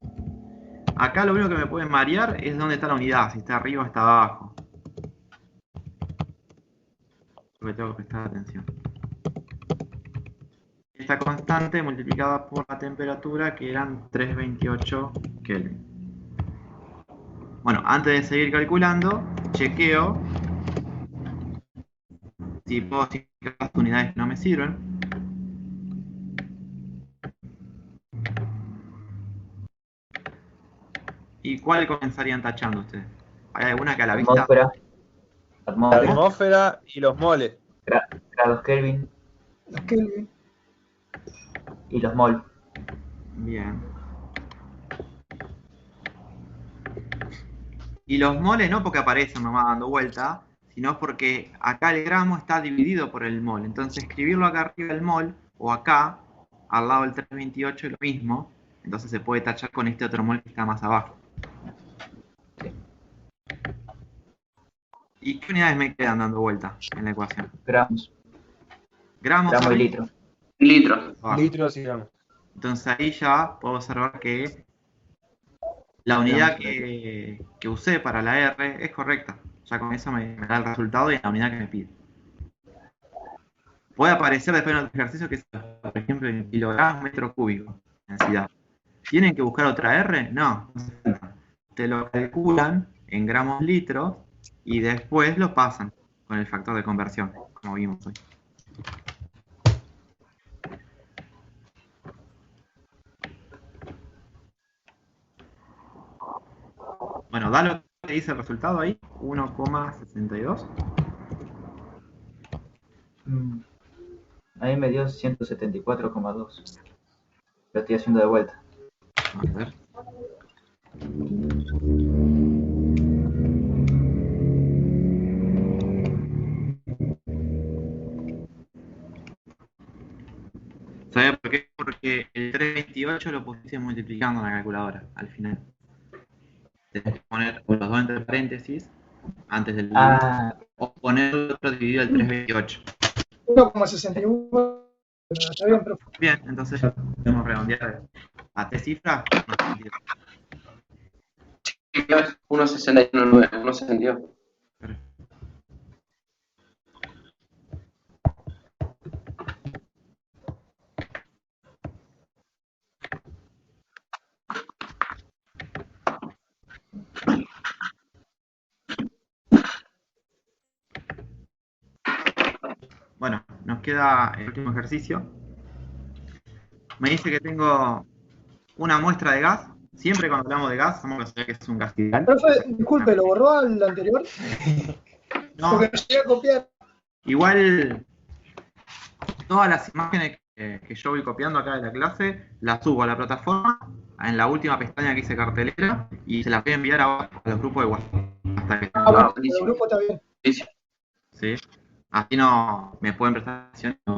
Acá lo único que me puede marear es dónde está la unidad, si está arriba o está abajo. Porque tengo que prestar atención. Esta constante multiplicada por la temperatura, que eran 328 Kelvin. Bueno, antes de seguir calculando, chequeo si puedo significar las unidades que no me sirven. ¿Y cuál comenzarían tachando ustedes? ¿Hay alguna que a la vista? Atmósfera y los moles. Grados Kelvin. Los Kelvin. Y los mol. Bien. Y los moles no porque aparecen nomás dando vuelta, sino porque acá el gramo está dividido por el mol. Entonces escribirlo acá arriba del mol, o acá, al lado del 328 es lo mismo. Entonces se puede tachar con este otro mol que está más abajo. ¿Y qué unidades me quedan dando vuelta en la ecuación? Gramos. Gramos Gramo y arriba, litro. Litros. abajo. Litros y gramos. Entonces ahí ya puedo observar que la unidad que usé para la R es correcta. Ya con eso me da el resultado y la unidad que me pide. Puede aparecer después en otro ejercicio que es, por ejemplo, en kilogramos metro cúbico, densidad. ¿Tienen que buscar otra R? No, no hace falta. Te lo calculan en gramos litros y después lo pasan con el factor de conversión, como vimos hoy. Bueno, da lo que dice el resultado ahí, 1,62. Ahí me dio 174,2. Lo estoy haciendo de vuelta. A ver. ¿Sabes por qué? Porque el 328 lo pusiste multiplicando en la calculadora al final. Tenés que poner los dos entre paréntesis antes del o poner el otro dividido al 328. 1,61. Está bien, profe. Bien, entonces ya podemos redondear a 3 cifras. 1,69, 1,62. Bueno, nos queda el último ejercicio. Me dice que tengo una muestra de gas. Siempre cuando hablamos de gas, vamos a saber que es un gas ideal. Profe, disculpe, ¿lo borró al anterior? No, Porque no llegué a copiar. igual todas las imágenes que yo voy copiando acá de la clase, las subo a la plataforma, en la última pestaña que hice cartelera, y se las voy a enviar a los grupos de WhatsApp. Hasta que Bueno, el grupo está bien. ¿sí? Así no me pueden prestar atención y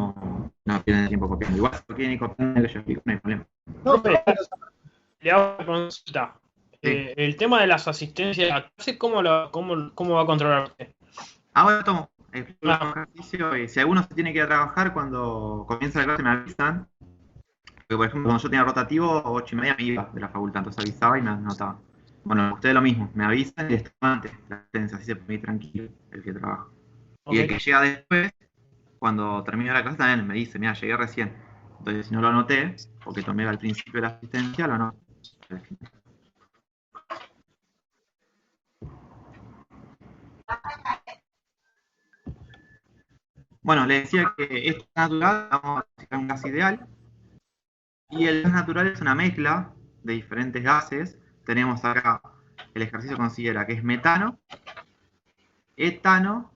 no pierden tiempo copiando. Igual si quieren ir copiando lo que yo explico, no hay problema. No, Profe, le hago una consulta. El tema de las asistencias a clase, ¿cómo va a controlar usted? Ahora tomo el ejercicio y si alguno se tiene que ir a trabajar cuando comienza la clase me avisan. Porque por ejemplo cuando yo tenía rotativo 8:30 me iba de la facultad, entonces avisaba y me anotaba. Bueno, ustedes lo mismo, me avisan y les toman antes la asistencia, así se puede ir tranquilo el que trabaja. Y el que llega después, cuando termina la clase también me dice, mira, llegué recién. Entonces si no lo anoté, porque tomé al principio de la asistencia, lo anoto. Bueno, les decía que esto es natural, vamos a sacar un gas ideal. Y el gas natural es una mezcla de diferentes gases. Tenemos acá, el ejercicio considera que es metano, etano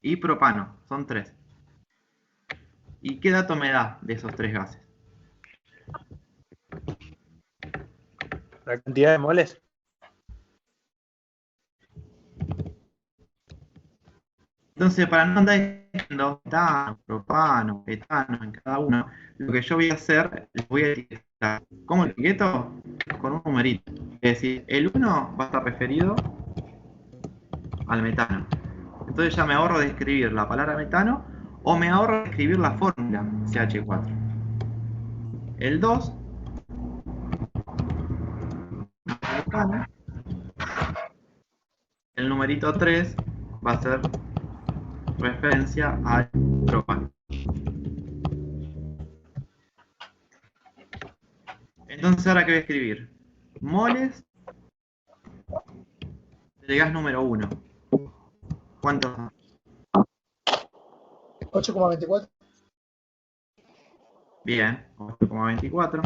y propano. Son 3. ¿Y qué dato me da de esos 3 gases? La cantidad de moles. Entonces, para no andar diciendo metano, propano, etano en cada uno, lo que yo voy a hacer, les voy a etiquetar. ¿Cómo lo etiqueto? Con un numerito. Es decir, el 1 va a estar referido al metano. Entonces ya me ahorro de escribir la palabra metano o me ahorro de escribir la fórmula CH4. El 2 propano. El numerito 3 va a ser referencia al propano. Entonces ahora que voy a escribir moles del gas número 1. ¿Cuántos? 8,24. Bien, 8,24.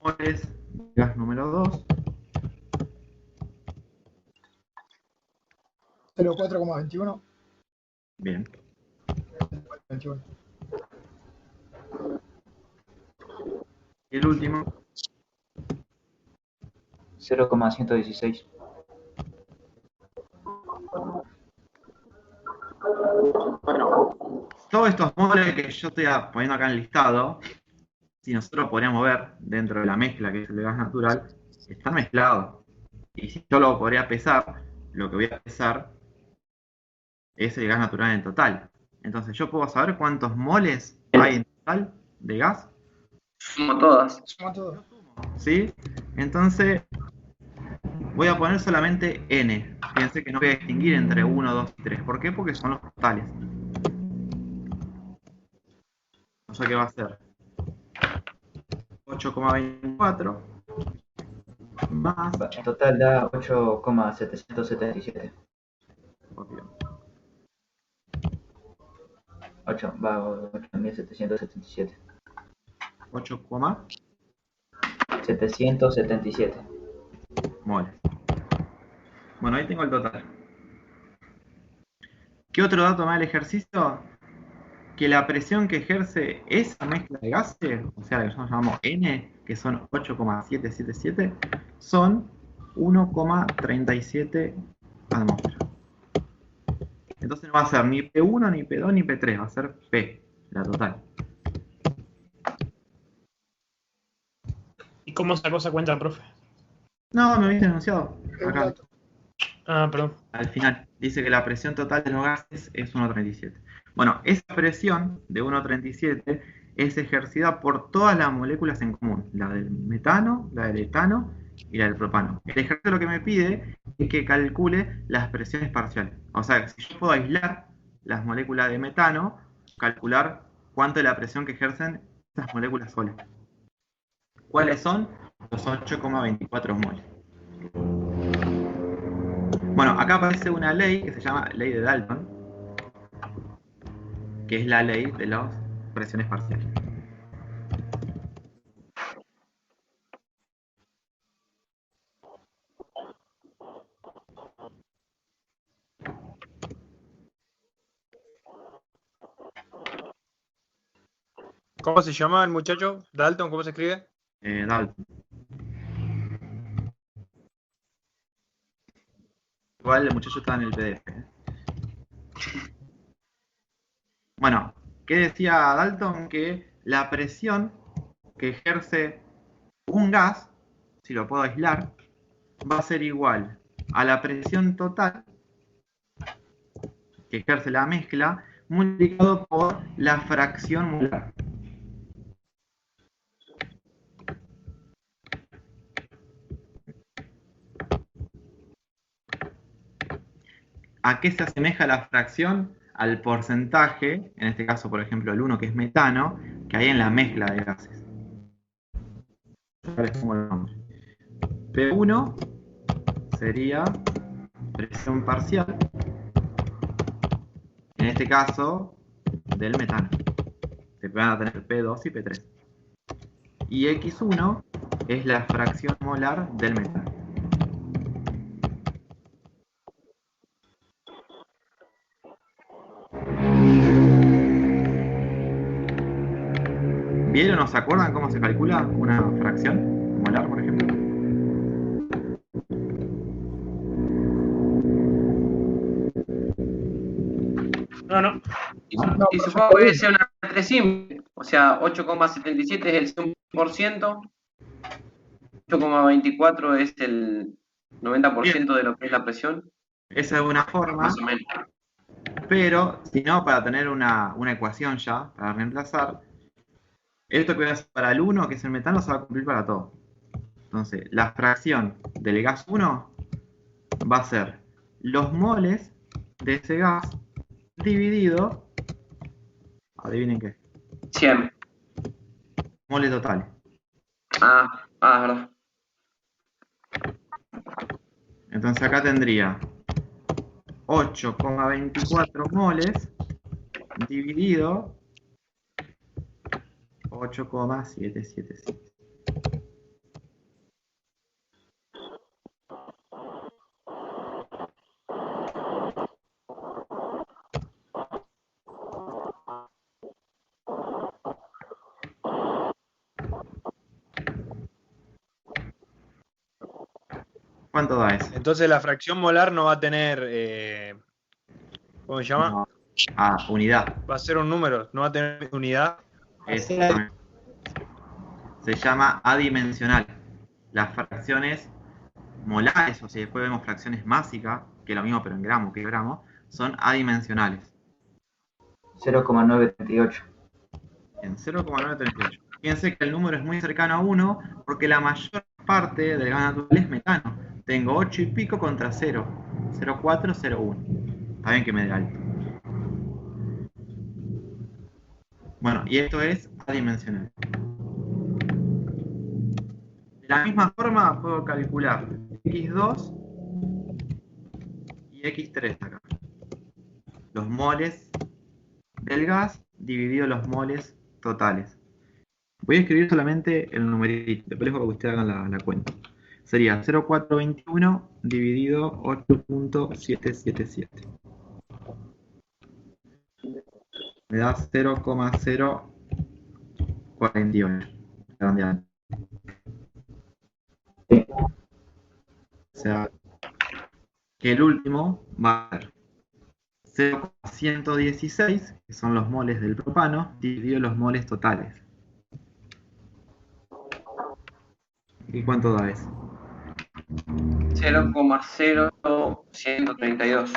Moles del gas número 2. 0,4,21. Bien. 21. Y el último, 0,116. Bueno, todos estos moles que yo estoy poniendo acá en el listado, si nosotros podríamos ver dentro de la mezcla que es el gas natural, están mezclados. Y si yo lo podría pesar, lo que voy a pesar es el gas natural en total. Entonces yo puedo saber cuántos moles hay en total de gas. Como todas. Suma todo. ¿Sí? Entonces voy a poner solamente N. Fíjense que no voy a distinguir entre 1, 2 y 3. ¿Por qué? Porque son los totales. O sea que va a ser 8,24 más... En total da 8,777. 8.777. 777 moles. Bueno, ahí tengo el total. ¿Qué otro dato me da el ejercicio? Que la presión que ejerce esa mezcla de gases, o sea, que nosotros llamamos N, que son 8,777, son 1,37 atmósferas. Entonces no va a ser ni P1, ni P2, ni P3, va a ser P, la total. ¿Y cómo sacó esa cuenta, profe? No, me habías anunciado acá. Ah, perdón. Al final, dice que la presión total de los gases es 1,37. Bueno, esa presión de 1,37 es ejercida por todas las moléculas en común. La del metano, la del etano y la del propano. El ejercicio lo que me pide es que calcule las presiones parciales. O sea, si yo puedo aislar las moléculas de metano, calcular cuánto es la presión que ejercen estas moléculas solas. ¿Cuáles son? Los 8,24 moles. Bueno, acá aparece una ley que se llama ley de Dalton, que es la ley de las presiones parciales. ¿Cómo se llama el muchacho? Dalton, ¿cómo se escribe? Dalton. Igual el muchacho está en el PDF. Bueno, ¿qué decía Dalton? Que la presión que ejerce un gas, si lo puedo aislar, va a ser igual a la presión total que ejerce la mezcla multiplicado por la fracción molar. ¿A qué se asemeja la fracción? Al porcentaje, en este caso por ejemplo el 1 que es metano, que hay en la mezcla de gases. Ya les pongo el nombre. P1 sería presión parcial, en este caso del metano. Se van a tener P2 y P3. Y X1 es la fracción molar del metano. ¿Vieron o se acuerdan cómo se calcula una fracción molar, por ejemplo? No. Y supongo que debe ser una letra simple. O sea, 8,77 es el 100%, 8,24 es el 90% de lo que es la presión. Esa es una forma. Más o menos. Pero, si no, para tener una ecuación ya, para reemplazar, esto que voy a hacer para el 1, que es el metano, se va a cumplir para todo. Entonces, la fracción del gas 1 va a ser los moles de ese gas dividido, adivinen qué, 100. moles totales. Verdad. Entonces acá tendría 8,24 moles dividido 8,777. ¿Cuánto da eso? Entonces la fracción molar no va a tener, ¿cómo se llama? No. Unidad. Va a ser un número, no va a tener unidad. Exactamente. Se llama adimensional. Las fracciones molares, o si después vemos fracciones másicas, que es lo mismo pero en gramos que gramos, son adimensionales. 0,938. En 0,938. Fíjense que el número es muy cercano a 1 porque la mayor parte del gas natural es metano. Tengo 8 y pico contra 0. 0,4, 0,1. Está bien que me dé alto. Bueno, y esto es adimensional. De la misma forma puedo calcular X2 y X3 acá. Los moles del gas dividido los moles totales. Voy a escribir solamente el numerito, después les voy a que ustedes hagan la cuenta. Sería 0,421 dividido 8.777. Me da 0,048. Redondeando. O sea, que el último va a ser 0,116, que son los moles del propano, dividido los moles totales. ¿Y cuánto da eso? 0,0132.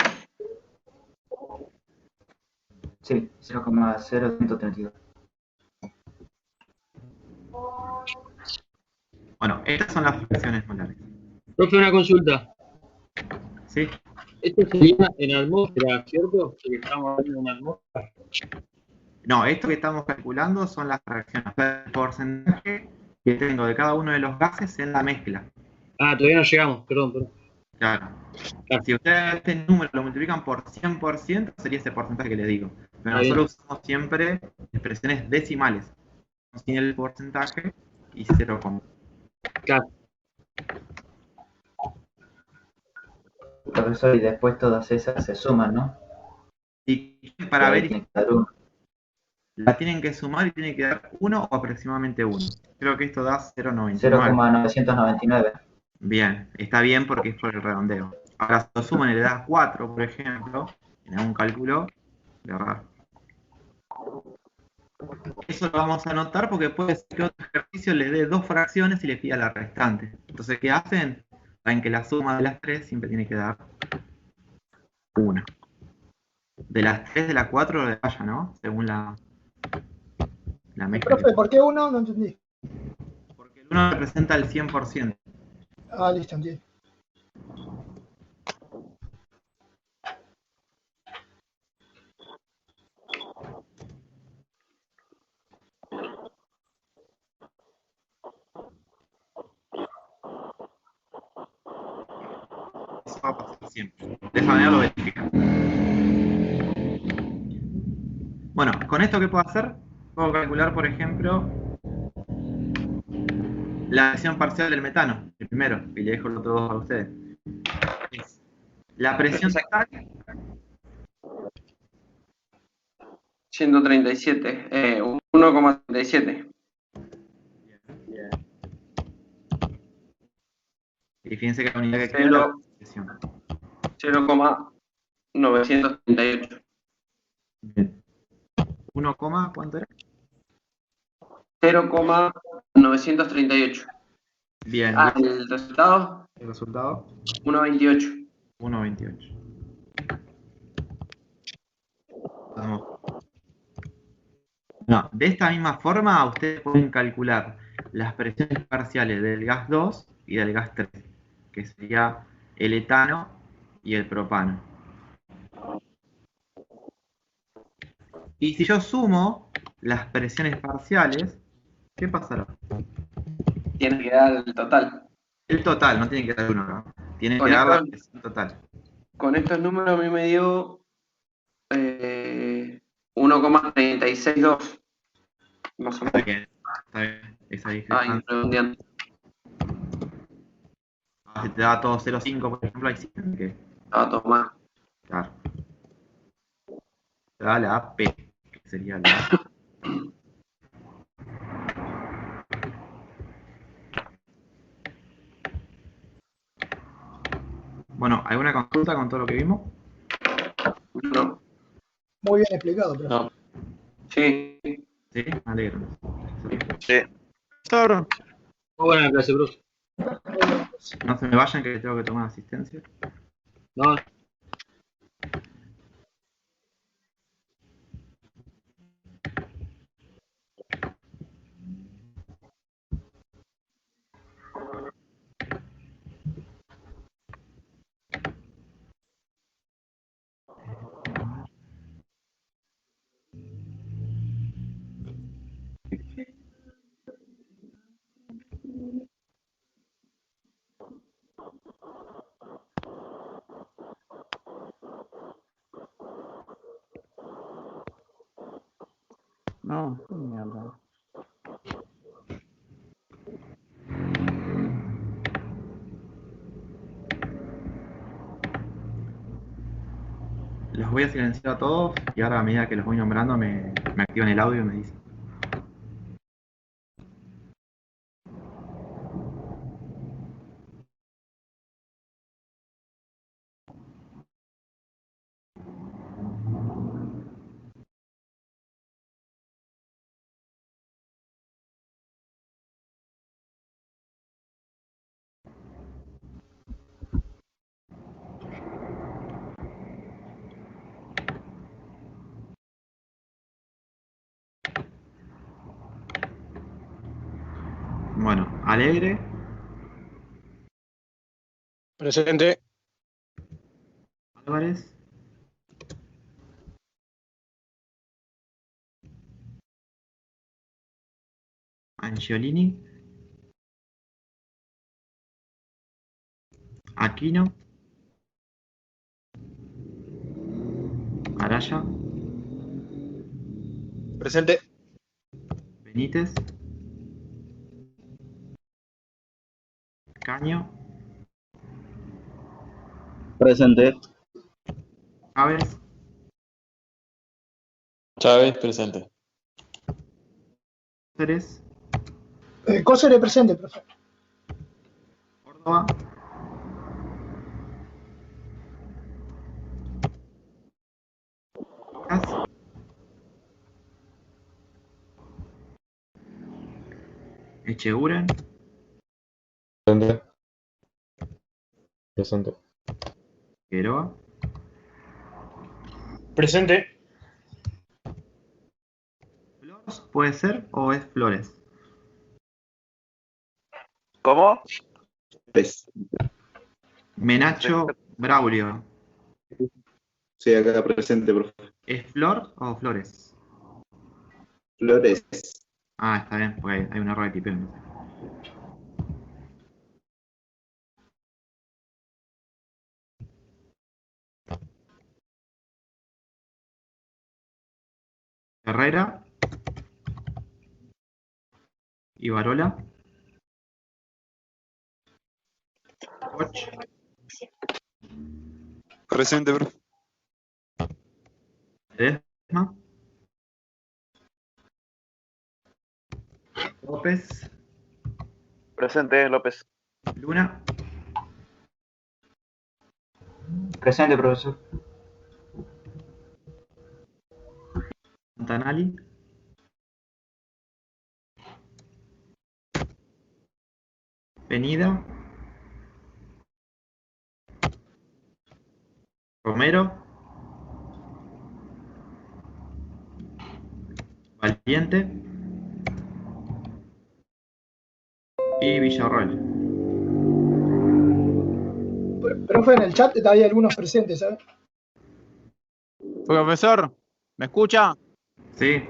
Sí, 0,0132. Bueno, estas son las fracciones molares. Profe, una consulta. ¿Sí? Esto sería en atmósfera, ¿cierto? Porque estamos hablando de una atmósfera. No, esto que estamos calculando son las fracciones, o sea, el porcentaje que tengo de cada uno de los gases en la mezcla. Ah, todavía no llegamos, perdón. Claro. Si ustedes este número lo multiplican por 100%, sería ese porcentaje que les digo. Pero nosotros usamos siempre expresiones decimales. Sin el porcentaje y 0, claro. Profesor, y después todas esas se suman, ¿no? Y para ver, tiene que dar uno. la tienen que sumar y tiene que dar 1 o aproximadamente 1. Creo que esto da 0,99. 0,999. Bien, está bien porque es por el redondeo. Ahora, si lo suman y le das 4, por ejemplo, en algún cálculo, de verdad. Eso lo vamos a anotar porque puede ser que otro ejercicio le dé 2 fracciones y le pida la restante. Entonces, ¿qué hacen? Saben que la suma de las 3 siempre tiene que dar 1. De las 3 de la 4 de vaya, ¿no? Según la mezcla. Profe, ¿por qué uno? No entendí. Porque el 1 representa el 100%. Ah, listo, entiendo. Eso va a pasar siempre. De esa manera lo verifican. Bueno, con esto, ¿qué puedo hacer? Puedo calcular, por ejemplo, la presión parcial del metano, el primero, y le dejo los otros dos a ustedes. La presión total. 137, 1,37. Y fíjense que la unidad que queda es la presión. 0,938. Bien. 1, ¿cuánto era? 0,938. Bien. ¿El resultado? El resultado. 1,28. 1,28. Vamos. No, de esta misma forma ustedes pueden calcular las presiones parciales del gas 2 y del gas 3, que sería el etano y el propano. Y si yo sumo las presiones parciales, ¿qué pasará? Tiene que dar el total. El total, no tiene que dar uno, ¿no? Tiene Con que dar la esto- presión total. Con estos números a mí me dio 1,362. Más o Está menos. bien, está bien. Esa Ay, discrepancia. redondeando. Si te da todo 0,5, por ejemplo, ahí sí tiene que. Estaba todo mal. Claro. Te da la AP, que sería la. Bueno, ¿alguna consulta con todo lo que vimos? No. Muy bien explicado, profe. No. Sí. Sí, me alegro. Sí. Muy buena clase, profe. No se me vayan que tengo que tomar asistencia. No, No, qué mierda. Los voy a silenciar a todos y ahora a medida que los voy nombrando me activan el audio y me dicen. Bueno, Alegre, Presente. Álvarez, Angiolini, Aquino, Araya, Presente. Benítez, Caño, Presente. Chávez, Chávez, presente. Pérez, Cóceres presente, profe. Córdoba, Rojas, Echeguren, Presente. Presente. Figueroa, Presente. Flores, ¿puede ser o es Flores? ¿Cómo? Pues, Menacho Braulio, sí, acá presente, profe. ¿es Flor o Flores? Flores. Ah, está bien, porque hay un error de tipeo. Herrera, Ibarola, Koch, Presente, profe. Ledesma, López, Presente, López. Luna, Presente, profesor. Montanali, Penida, Romero, Valiente y Villarroel. Profe, en el chat hay algunos presentes, ¿sabes? Profesor, ¿me escucha? Sí,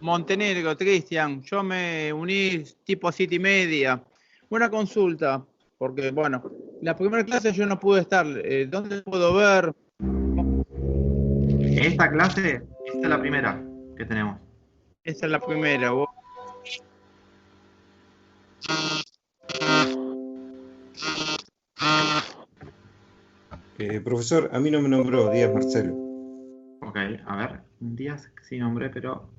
Montenegro, Cristian, yo me uní tipo 7:30. Una consulta, porque bueno, la primera clase yo no pude estar. ¿Dónde puedo ver? esta clase, esta es la primera que tenemos. Esa es la primera. Profesor, a mí no me nombró Díaz Marcelo. Ok, a ver, Díaz sí nombré, pero...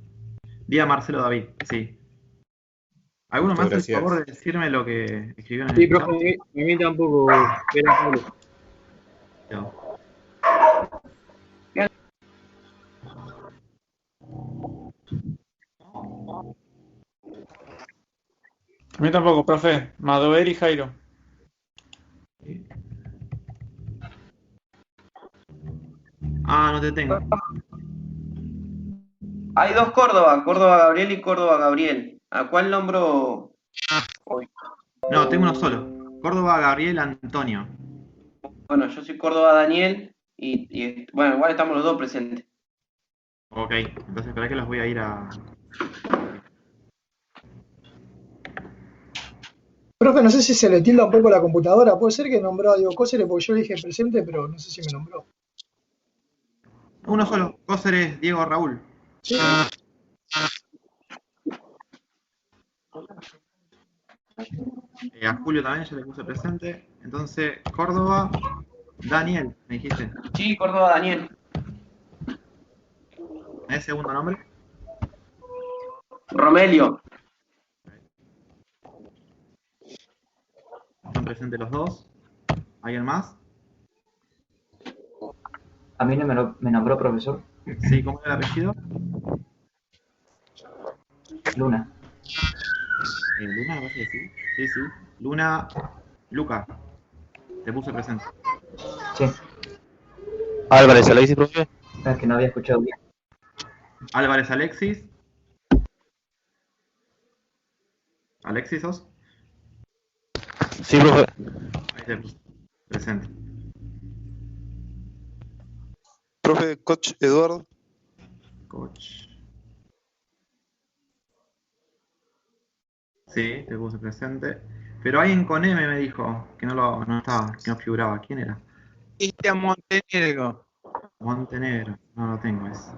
Díaz Marcelo David, sí. ¿Alguno Listo, más hace el gracias. favor de decirme lo que escribieron en Sí, el chat? profe, a mí tampoco. Era Pablo. A mí tampoco, profe. Madover y Jairo. Ah, no te tengo. Hay dos Córdoba, Córdoba Gabriel y Córdoba Gabriel. ¿A cuál nombro hoy? No, tengo uno solo. Córdoba Gabriel Antonio. Bueno, yo soy Córdoba Daniel y bueno, igual estamos los dos presentes. Ok, entonces espera que los voy a ir a... Profe, no sé si se le tilda un poco la computadora. Puede ser que nombró a Diego Cóceres porque yo le dije presente, pero no sé si me nombró. Uno solo. Cóceres Diego Raúl. Sí. A Julio también ya le puse presente. Entonces, Córdoba Daniel, me dijiste. Sí, Córdoba Daniel. ¿Es segundo nombre? Romelio. Están presentes los dos. ¿Alguien más? A mí no me nombró profesor. Sí, ¿cómo era el apellido? Luna. Luna, me parece que sí. Sí, sí. Luna, Luca. Te puse presente. Sí. Álvarez, Alexis, profe. Es que no había escuchado bien. Álvarez Alexis. ¿Alexis sos? Sí, profe. Ahí te puse presente. Profe, coach Eduardo. Coach. Sí, te puse presente. Pero alguien con M me dijo que no estaba, que no figuraba. ¿Quién era? Cristian Montenegro. Montenegro. No lo tengo ese.